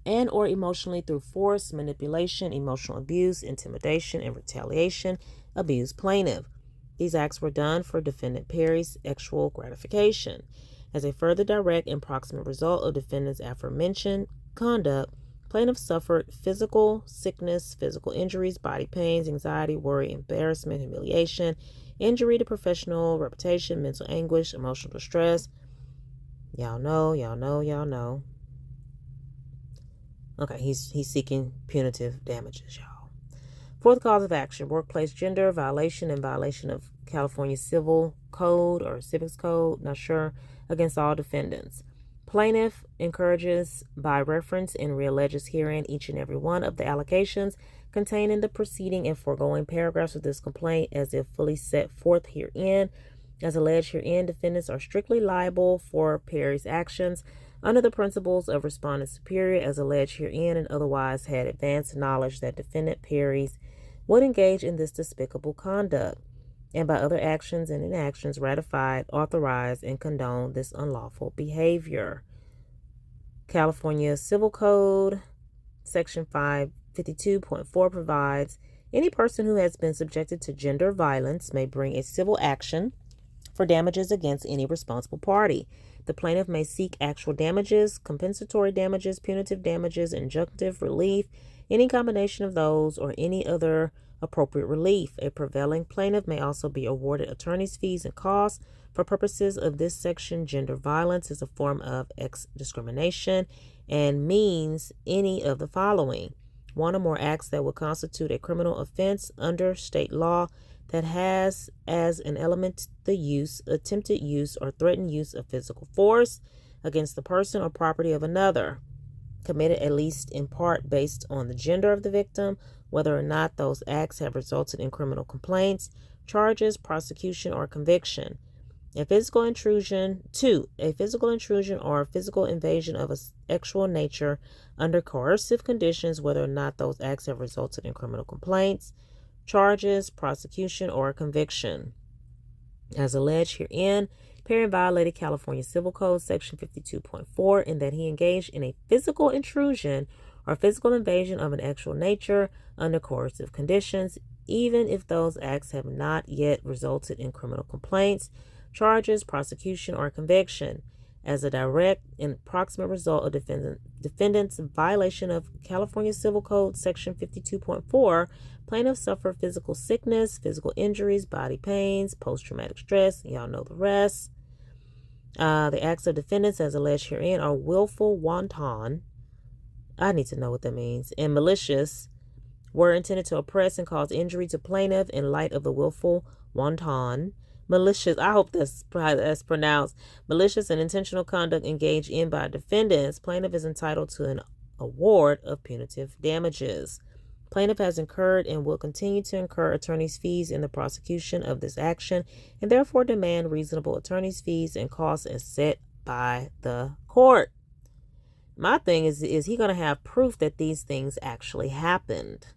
and or emotionally through force, manipulation, emotional abuse, intimidation, and retaliation abuse plaintiff. These acts were done for defendant Perry's sexual gratification. As a further direct and proximate result of defendant's aforementioned conduct, plaintiff suffered physical sickness, physical injuries, body pains, anxiety, worry, embarrassment, humiliation, injury to professional reputation, mental anguish, emotional distress. Y'all know. Okay, he's seeking punitive damages, y'all. Fourth cause of action, workplace gender violation and violation of California Civil Code or Civics Code, not sure, against all defendants. Plaintiff encourages by reference and realleges herein each and every one of the allegations contained in the preceding and foregoing paragraphs of this complaint as if fully set forth herein. As alleged herein, defendants are strictly liable for Perry's actions under the principles of respondent superior as alleged herein and otherwise had advanced knowledge that defendant Perry's would engage in this despicable conduct, and by other actions and inactions ratified, authorized, and condone this unlawful behavior. California Civil Code, Section 552.4 provides, any person who has been subjected to gender violence may bring a civil action for damages against any responsible party. The plaintiff may seek actual damages, compensatory damages, punitive damages, injunctive relief, any combination of those, or any other appropriate relief. A prevailing plaintiff may also be awarded attorney's fees and costs. For purposes of this section, gender violence is a form of discrimination and means any of the following: one or more acts that would constitute a criminal offense under state law that has as an element the use, attempted use, or threatened use of physical force against the person or property of another, committed at least in part based on the gender of the victim, whether or not those acts have resulted in criminal complaints, charges, prosecution, or conviction. A physical intrusion or physical invasion of a sexual nature under coercive conditions, whether or not those acts have resulted in criminal complaints, charges, prosecution, or conviction. As alleged herein, Perry violated California Civil Code Section 52.4 in that he engaged in a physical intrusion or physical invasion of an actual nature under coercive conditions, even if those acts have not yet resulted in criminal complaints, charges, prosecution, or conviction. As a direct and proximate result of defendant's violation of California Civil Code Section 52.4, plaintiffs suffer physical sickness, physical injuries, body pains, post-traumatic stress. Y'all know the rest. The acts of defendants, as alleged herein, are willful, wanton. I need to know what that means. And malicious, were intended to oppress and cause injury to plaintiff in light of the willful, wanton, malicious, I hope that's pronounced, malicious and intentional conduct engaged in by defendants. Plaintiff is entitled to an award of punitive damages. Plaintiff has incurred and will continue to incur attorney's fees in the prosecution of this action, and therefore demand reasonable attorney's fees and costs as set by the court. My thing is he going to have proof that these things actually happened?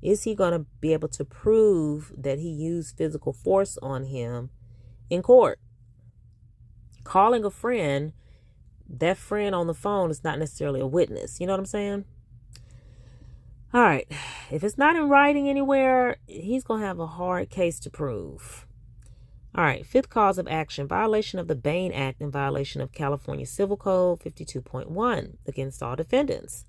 Is he going to be able to prove that he used physical force on him in court? Calling a friend, that friend on the phone is not necessarily a witness. You know what I'm saying? All right. If it's not in writing anywhere, he's going to have a hard case to prove. All right. Fifth cause of action, violation of the Bain Act in violation of California Civil Code 52.1 against all defendants.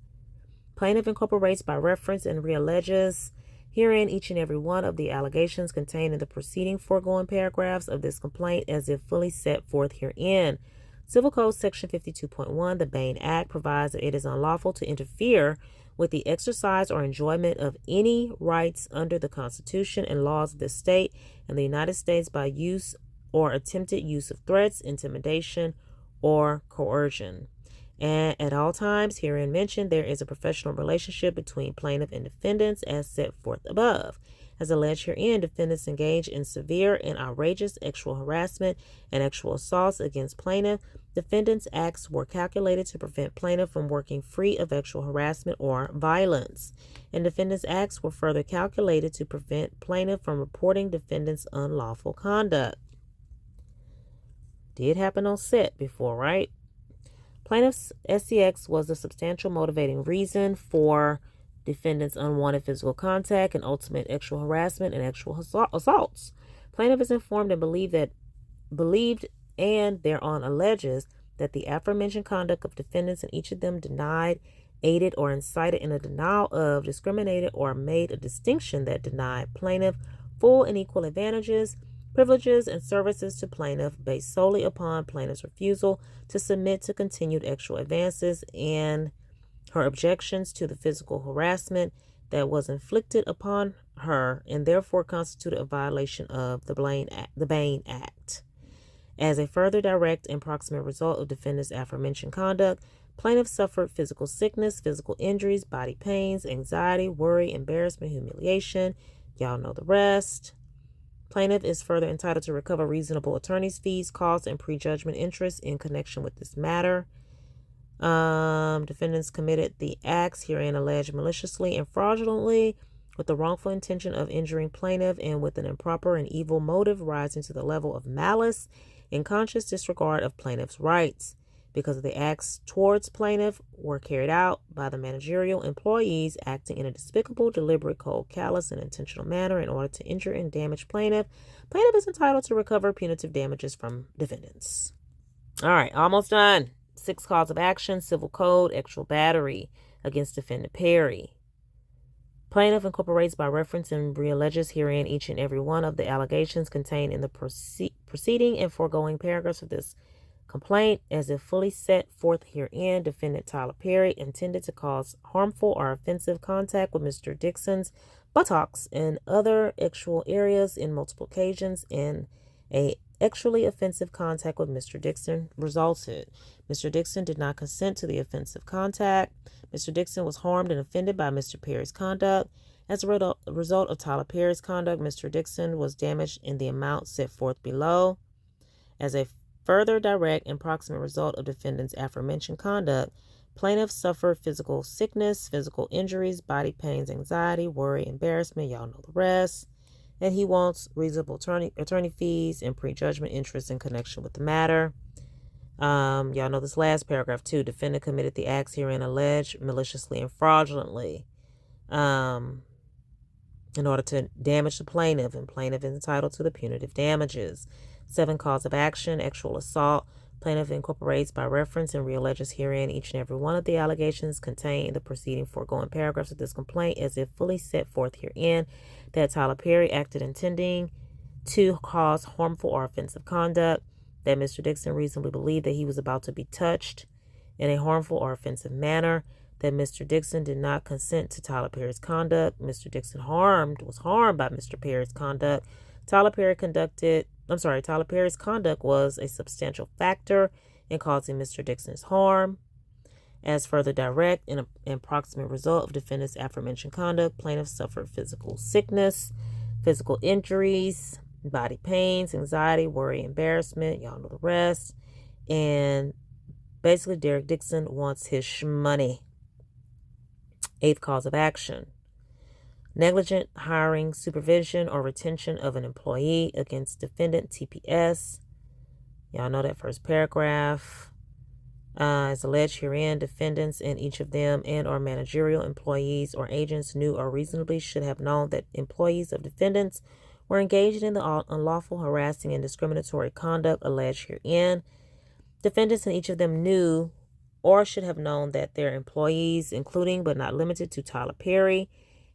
Plaintiff incorporates by reference and realleges herein each and every one of the allegations contained in the preceding foregoing paragraphs of this complaint as if fully set forth herein. Civil Code Section 52.1, the Bain Act, provides that it is unlawful to interfere with the exercise or enjoyment of any rights under the Constitution and laws of this state and the United States by use or attempted use of threats, intimidation, or coercion. And at all times herein mentioned, there is a professional relationship between plaintiff and defendants as set forth above. As alleged herein, defendants engage in severe and outrageous sexual harassment and sexual assaults against plaintiff. Defendants' acts were calculated to prevent plaintiff from working free of sexual harassment or violence. And defendants' acts were further calculated to prevent plaintiff from reporting defendants' unlawful conduct. Did happen on set before, right? Plaintiff's SCX was a substantial motivating reason for defendants' unwanted physical contact and ultimate sexual harassment and sexual assaults. Plaintiff is informed and believed and thereon alleges that the aforementioned conduct of defendants and each of them denied, aided, or incited in a denial of, discriminated, or made a distinction that denied plaintiff full and equal advantages, privileges, and services to plaintiff based solely upon plaintiff's refusal to submit to continued sexual advances and her objections to the physical harassment that was inflicted upon her and therefore constituted a violation of the Bain Act. As a further direct and proximate result of defendant's aforementioned conduct, plaintiff suffered physical sickness, physical injuries, body pains, anxiety, worry, embarrassment, humiliation. Y'all know the rest. Plaintiff is further entitled to recover reasonable attorney's fees, costs, and prejudgment interest in connection with this matter. Defendants committed the acts herein alleged maliciously and fraudulently with the wrongful intention of injuring plaintiff and with an improper and evil motive rising to the level of malice in conscious disregard of plaintiff's rights, because of the acts towards plaintiff were carried out by the managerial employees acting in a despicable, deliberate, cold, callous, and intentional manner in order to injure and damage plaintiff. Plaintiff is entitled to recover punitive damages from defendants. All right, almost done. 6 cause of action, civil code, actual battery against defendant Perry. Plaintiff incorporates by reference and realleges herein each and every one of the allegations contained in the preceding and foregoing paragraphs of this complaint as if fully set forth herein. Defendant Tyler Perry intended to cause harmful or offensive contact with Mr. Dixon's buttocks and other sexual areas in multiple occasions, and a sexually offensive contact with Mr. Dixon resulted. Mr. Dixon did not consent to the offensive contact. Mr. Dixon was harmed and offended by Mr. Perry's conduct. As a result of Tyler Perry's conduct, Mr. Dixon was damaged in the amount set forth below. As a further direct and proximate result of defendant's aforementioned conduct, plaintiff suffered physical sickness, physical injuries, body pains, anxiety, worry, embarrassment. Y'all know the rest. And he wants reasonable attorney fees and prejudgment interest in connection with the matter. Y'all know this last paragraph too. Defendant committed the acts herein alleged maliciously and fraudulently in order to damage the plaintiff, and plaintiff is entitled to the punitive damages. 7 cause of action, actual assault. Plaintiff incorporates by reference and realleges herein each and every one of the allegations contained in the preceding foregoing paragraphs of this complaint as if fully set forth herein, that Tyler Perry acted intending to cause harmful or offensive conduct, that Mr. Dixon reasonably believed that he was about to be touched in a harmful or offensive manner, that Mr. Dixon did not consent to Tyler Perry's conduct. Mr. Dixon was harmed by Mr. Perry's conduct. Tyler Perry's conduct was a substantial factor in causing Mr. Dixon's harm. As further direct and proximate result of defendant's aforementioned conduct, plaintiff suffered physical sickness, physical injuries, body pains, anxiety, worry, embarrassment. Y'all know the rest. And basically, Derek Dixon wants his shmoney. 8th cause of action, negligent hiring, supervision, or retention of an employee against defendant TPS. Y'all know that first paragraph. As alleged herein, defendants and each of them and or managerial employees or agents knew or reasonably should have known that employees of defendants were engaged in the unlawful, harassing, and discriminatory conduct alleged herein. Defendants and each of them knew or should have known that their employees, including but not limited to Tyler Perry,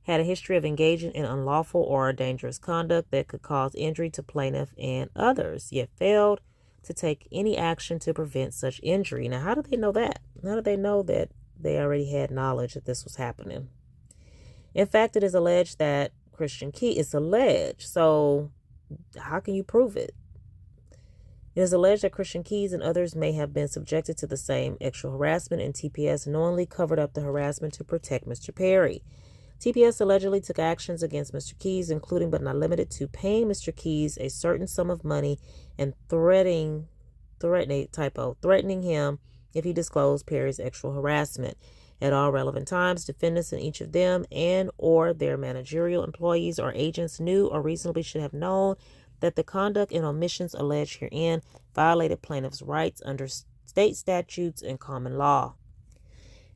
had a history of engaging in unlawful or dangerous conduct that could cause injury to plaintiff and others, yet failed to take any action to prevent such injury. Now, how do they know that? How do they know that they already had knowledge that this was happening? In fact, it is alleged that Christian Key is alleged. So how can you prove it? It is alleged that Christian Keys and others may have been subjected to the same sexual harassment, and TPS knowingly covered up the harassment to protect Mr. Perry. TPS allegedly took actions against Mr. Keys, including but not limited to paying Mr. Keys a certain sum of money and threatening him if he disclosed Perry's sexual harassment. At all relevant times, defendants and each of them and or their managerial employees or agents knew or reasonably should have known that the conduct and omissions alleged herein violated plaintiff's rights under state statutes and common law.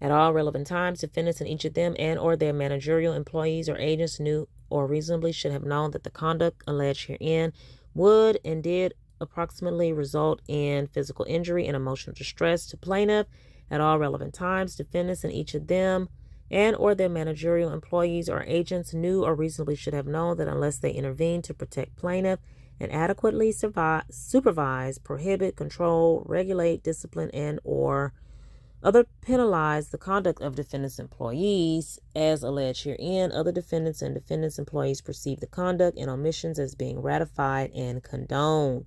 At all relevant times, defendants and each of them and or their managerial employees or agents knew or reasonably should have known that the conduct alleged herein would and did approximately result in physical injury and emotional distress to plaintiff. At all relevant times, defendants and each of them and or their managerial employees or agents knew or reasonably should have known that unless they intervened to protect plaintiff and adequately supervise, prohibit, control, regulate, discipline, and or other penalize the conduct of defendants' employees, as alleged herein, other defendants and defendants' employees perceive the conduct and omissions as being ratified and condoned.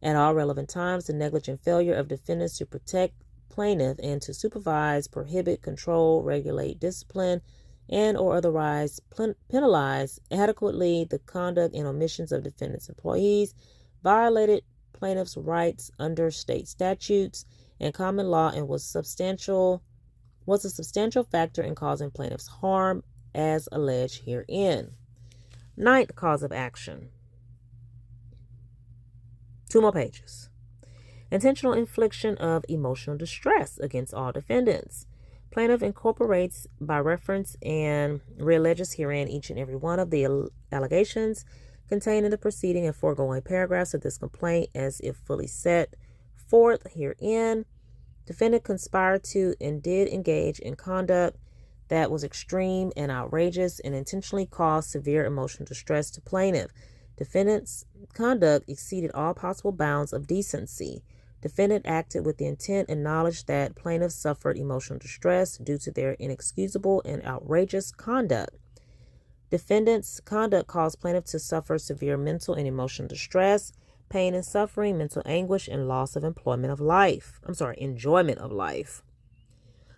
At all relevant times, the negligent failure of defendants to protect plaintiff and to supervise, prohibit, control, regulate, discipline, and or otherwise penalize adequately the conduct and omissions of defendants' employees violated plaintiff's rights under state statutes and common law and was a substantial factor in causing plaintiff's harm as alleged herein. Ninth cause of action. 2 more pages. Intentional infliction of emotional distress against all defendants. Plaintiff incorporates by reference and realleges herein each and every one of the allegations contained in the preceding and foregoing paragraphs of this complaint as if fully set forth herein. Defendant conspired to and did engage in conduct that was extreme and outrageous and intentionally caused severe emotional distress to plaintiff. Defendant's conduct exceeded all possible bounds of decency. Defendant acted with the intent and knowledge that plaintiff suffered emotional distress due to their inexcusable and outrageous conduct. Defendant's conduct caused plaintiff to suffer severe mental and emotional distress, pain and suffering, mental anguish, and loss of enjoyment of life.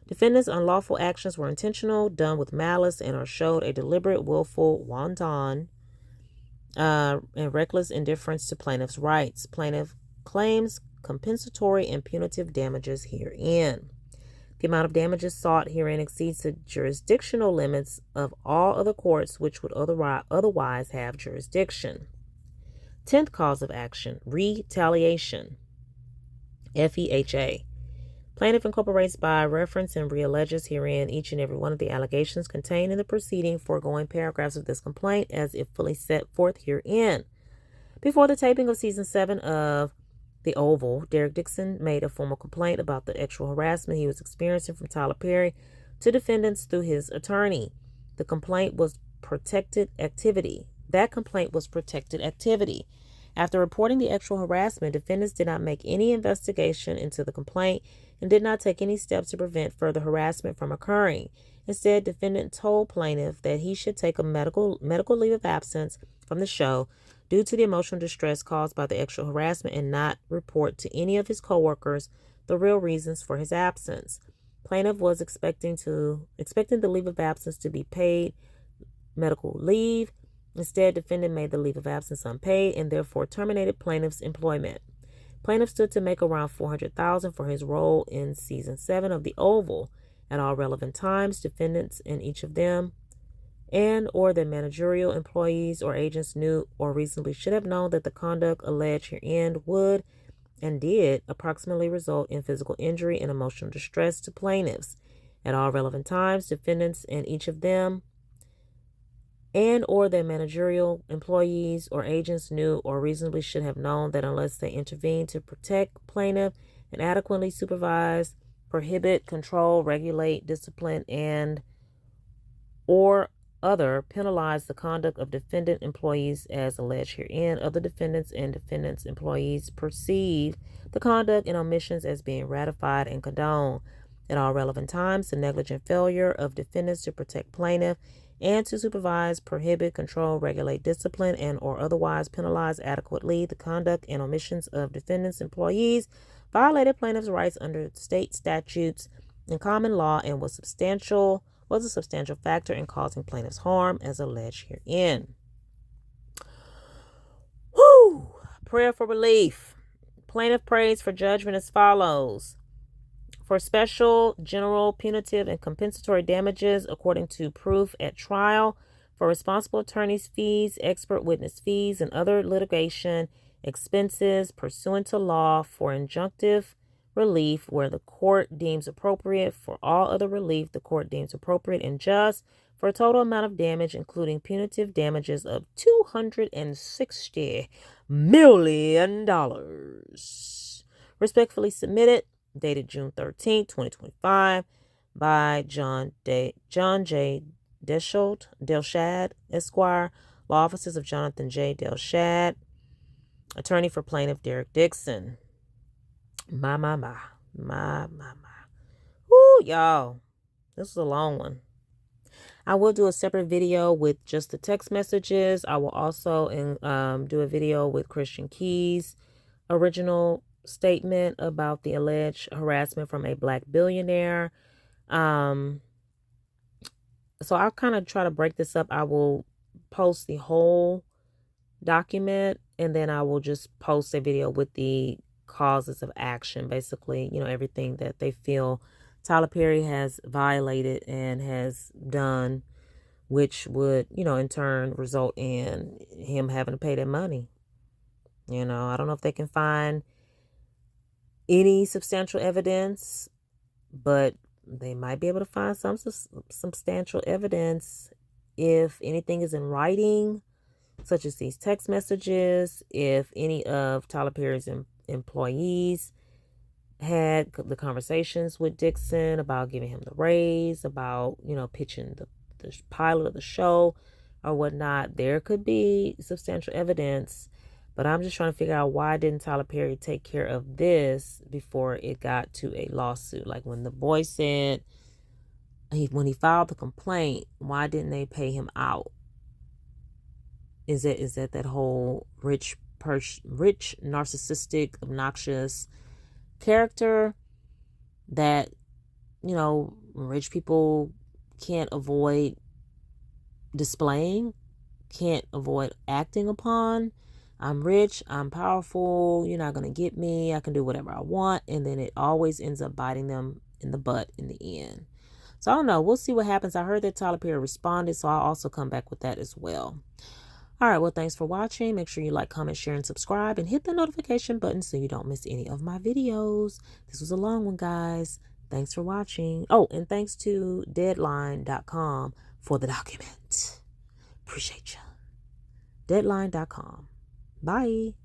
Defendant's unlawful actions were intentional, done with malice, and or showed a deliberate, willful, wanton, and reckless indifference to plaintiff's rights. Plaintiff claims compensatory and punitive damages herein. The amount of damages sought herein exceeds the jurisdictional limits of all other courts which would otherwise have jurisdiction. 10th cause of action, retaliation. FEHA. Plaintiff incorporates by reference and realleges herein each and every one of the allegations contained in the preceding foregoing paragraphs of this complaint as if fully set forth herein. Before the taping of season 7 of The Oval, Derek Dixon made a formal complaint about the sexual harassment he was experiencing from Tyler Perry to defendants through his attorney. The complaint was protected activity. That complaint was protected activity. After reporting the sexual harassment, defendants did not make any investigation into the complaint and did not take any steps to prevent further harassment from occurring. Instead, defendant told plaintiff that he should take a medical leave of absence from the show due to the emotional distress caused by the sexual harassment and not report to any of his coworkers the real reasons for his absence. Plaintiff was expecting the leave of absence to be paid medical leave. Instead, defendant made the leave of absence unpaid and therefore terminated plaintiff's employment. Plaintiff stood to make around $400,000 for his role in season 7 of The Oval. At all relevant times, defendants in each of them and or their managerial employees or agents knew or reasonably should have known that the conduct alleged herein would and did approximately result in physical injury and emotional distress to plaintiffs. At all relevant times, defendants in each of them and or their managerial employees or agents knew or reasonably should have known that unless they intervened to protect plaintiff and adequately supervise, prohibit, control, regulate, discipline, and or other penalize the conduct of defendant employees as alleged herein, other defendants and defendants employees perceive the conduct and omissions as being ratified and condoned. At all relevant times, the negligent failure of defendants to protect plaintiff and to supervise, prohibit, control, regulate, discipline, and or otherwise penalize adequately the conduct and omissions of defendants employees violated plaintiff's rights under state statutes and common law and was a substantial factor in causing plaintiff's harm as alleged herein. Prayer for relief. Plaintiff prays for judgment as follows. For special, general, punitive, and compensatory damages according to proof at trial, for responsible attorney's fees, expert witness fees, and other litigation expenses pursuant to law, for injunctive relief where the court deems appropriate, for all other relief the court deems appropriate and just, for a total amount of damage including punitive damages of $260 million. Respectfully submitted, dated June 13, 2025, by John J. Delshad, Esquire, law offices of Jonathan J. Delshad, attorney for plaintiff Derek Dixon. My. Woo, y'all. This is a long one. I will do a separate video with just the text messages. I will also do a video with Christian Key's original statement about the alleged harassment from a black billionaire. So I'll kind of try to break this up. I will post the whole document and then I will just post a video with the causes of action, basically, everything that they feel Tyler Perry has violated and has done which would, in turn result in him having to pay that money. I don't know if they can find any substantial evidence, but they might be able to find some substantial evidence if anything is in writing, such as these text messages, if any of Tyler Perry's employees had the conversations with Dixon about giving him the raise, about, pitching the pilot of the show or whatnot. There could be substantial evidence, but I'm just trying to figure out, why didn't Tyler Perry take care of this before it got to a lawsuit? Like when the boy said, when he filed the complaint, why didn't they pay him out? Is that whole rich, narcissistic, obnoxious character that, rich people can't avoid displaying, can't avoid acting upon? I'm rich, I'm powerful, you're not going to get me, I can do whatever I want. And then it always ends up biting them in the butt in the end. So I don't know. We'll see what happens. I heard that Tyler Perry responded, so I'll also come back with that as well. All right, well, thanks for watching. Make sure you like, comment, share, and subscribe, and hit the notification button so you don't miss any of my videos. This was a long one, guys. Thanks for watching. Oh, and thanks to Deadline.com for the document. Appreciate you. Deadline.com. Bye.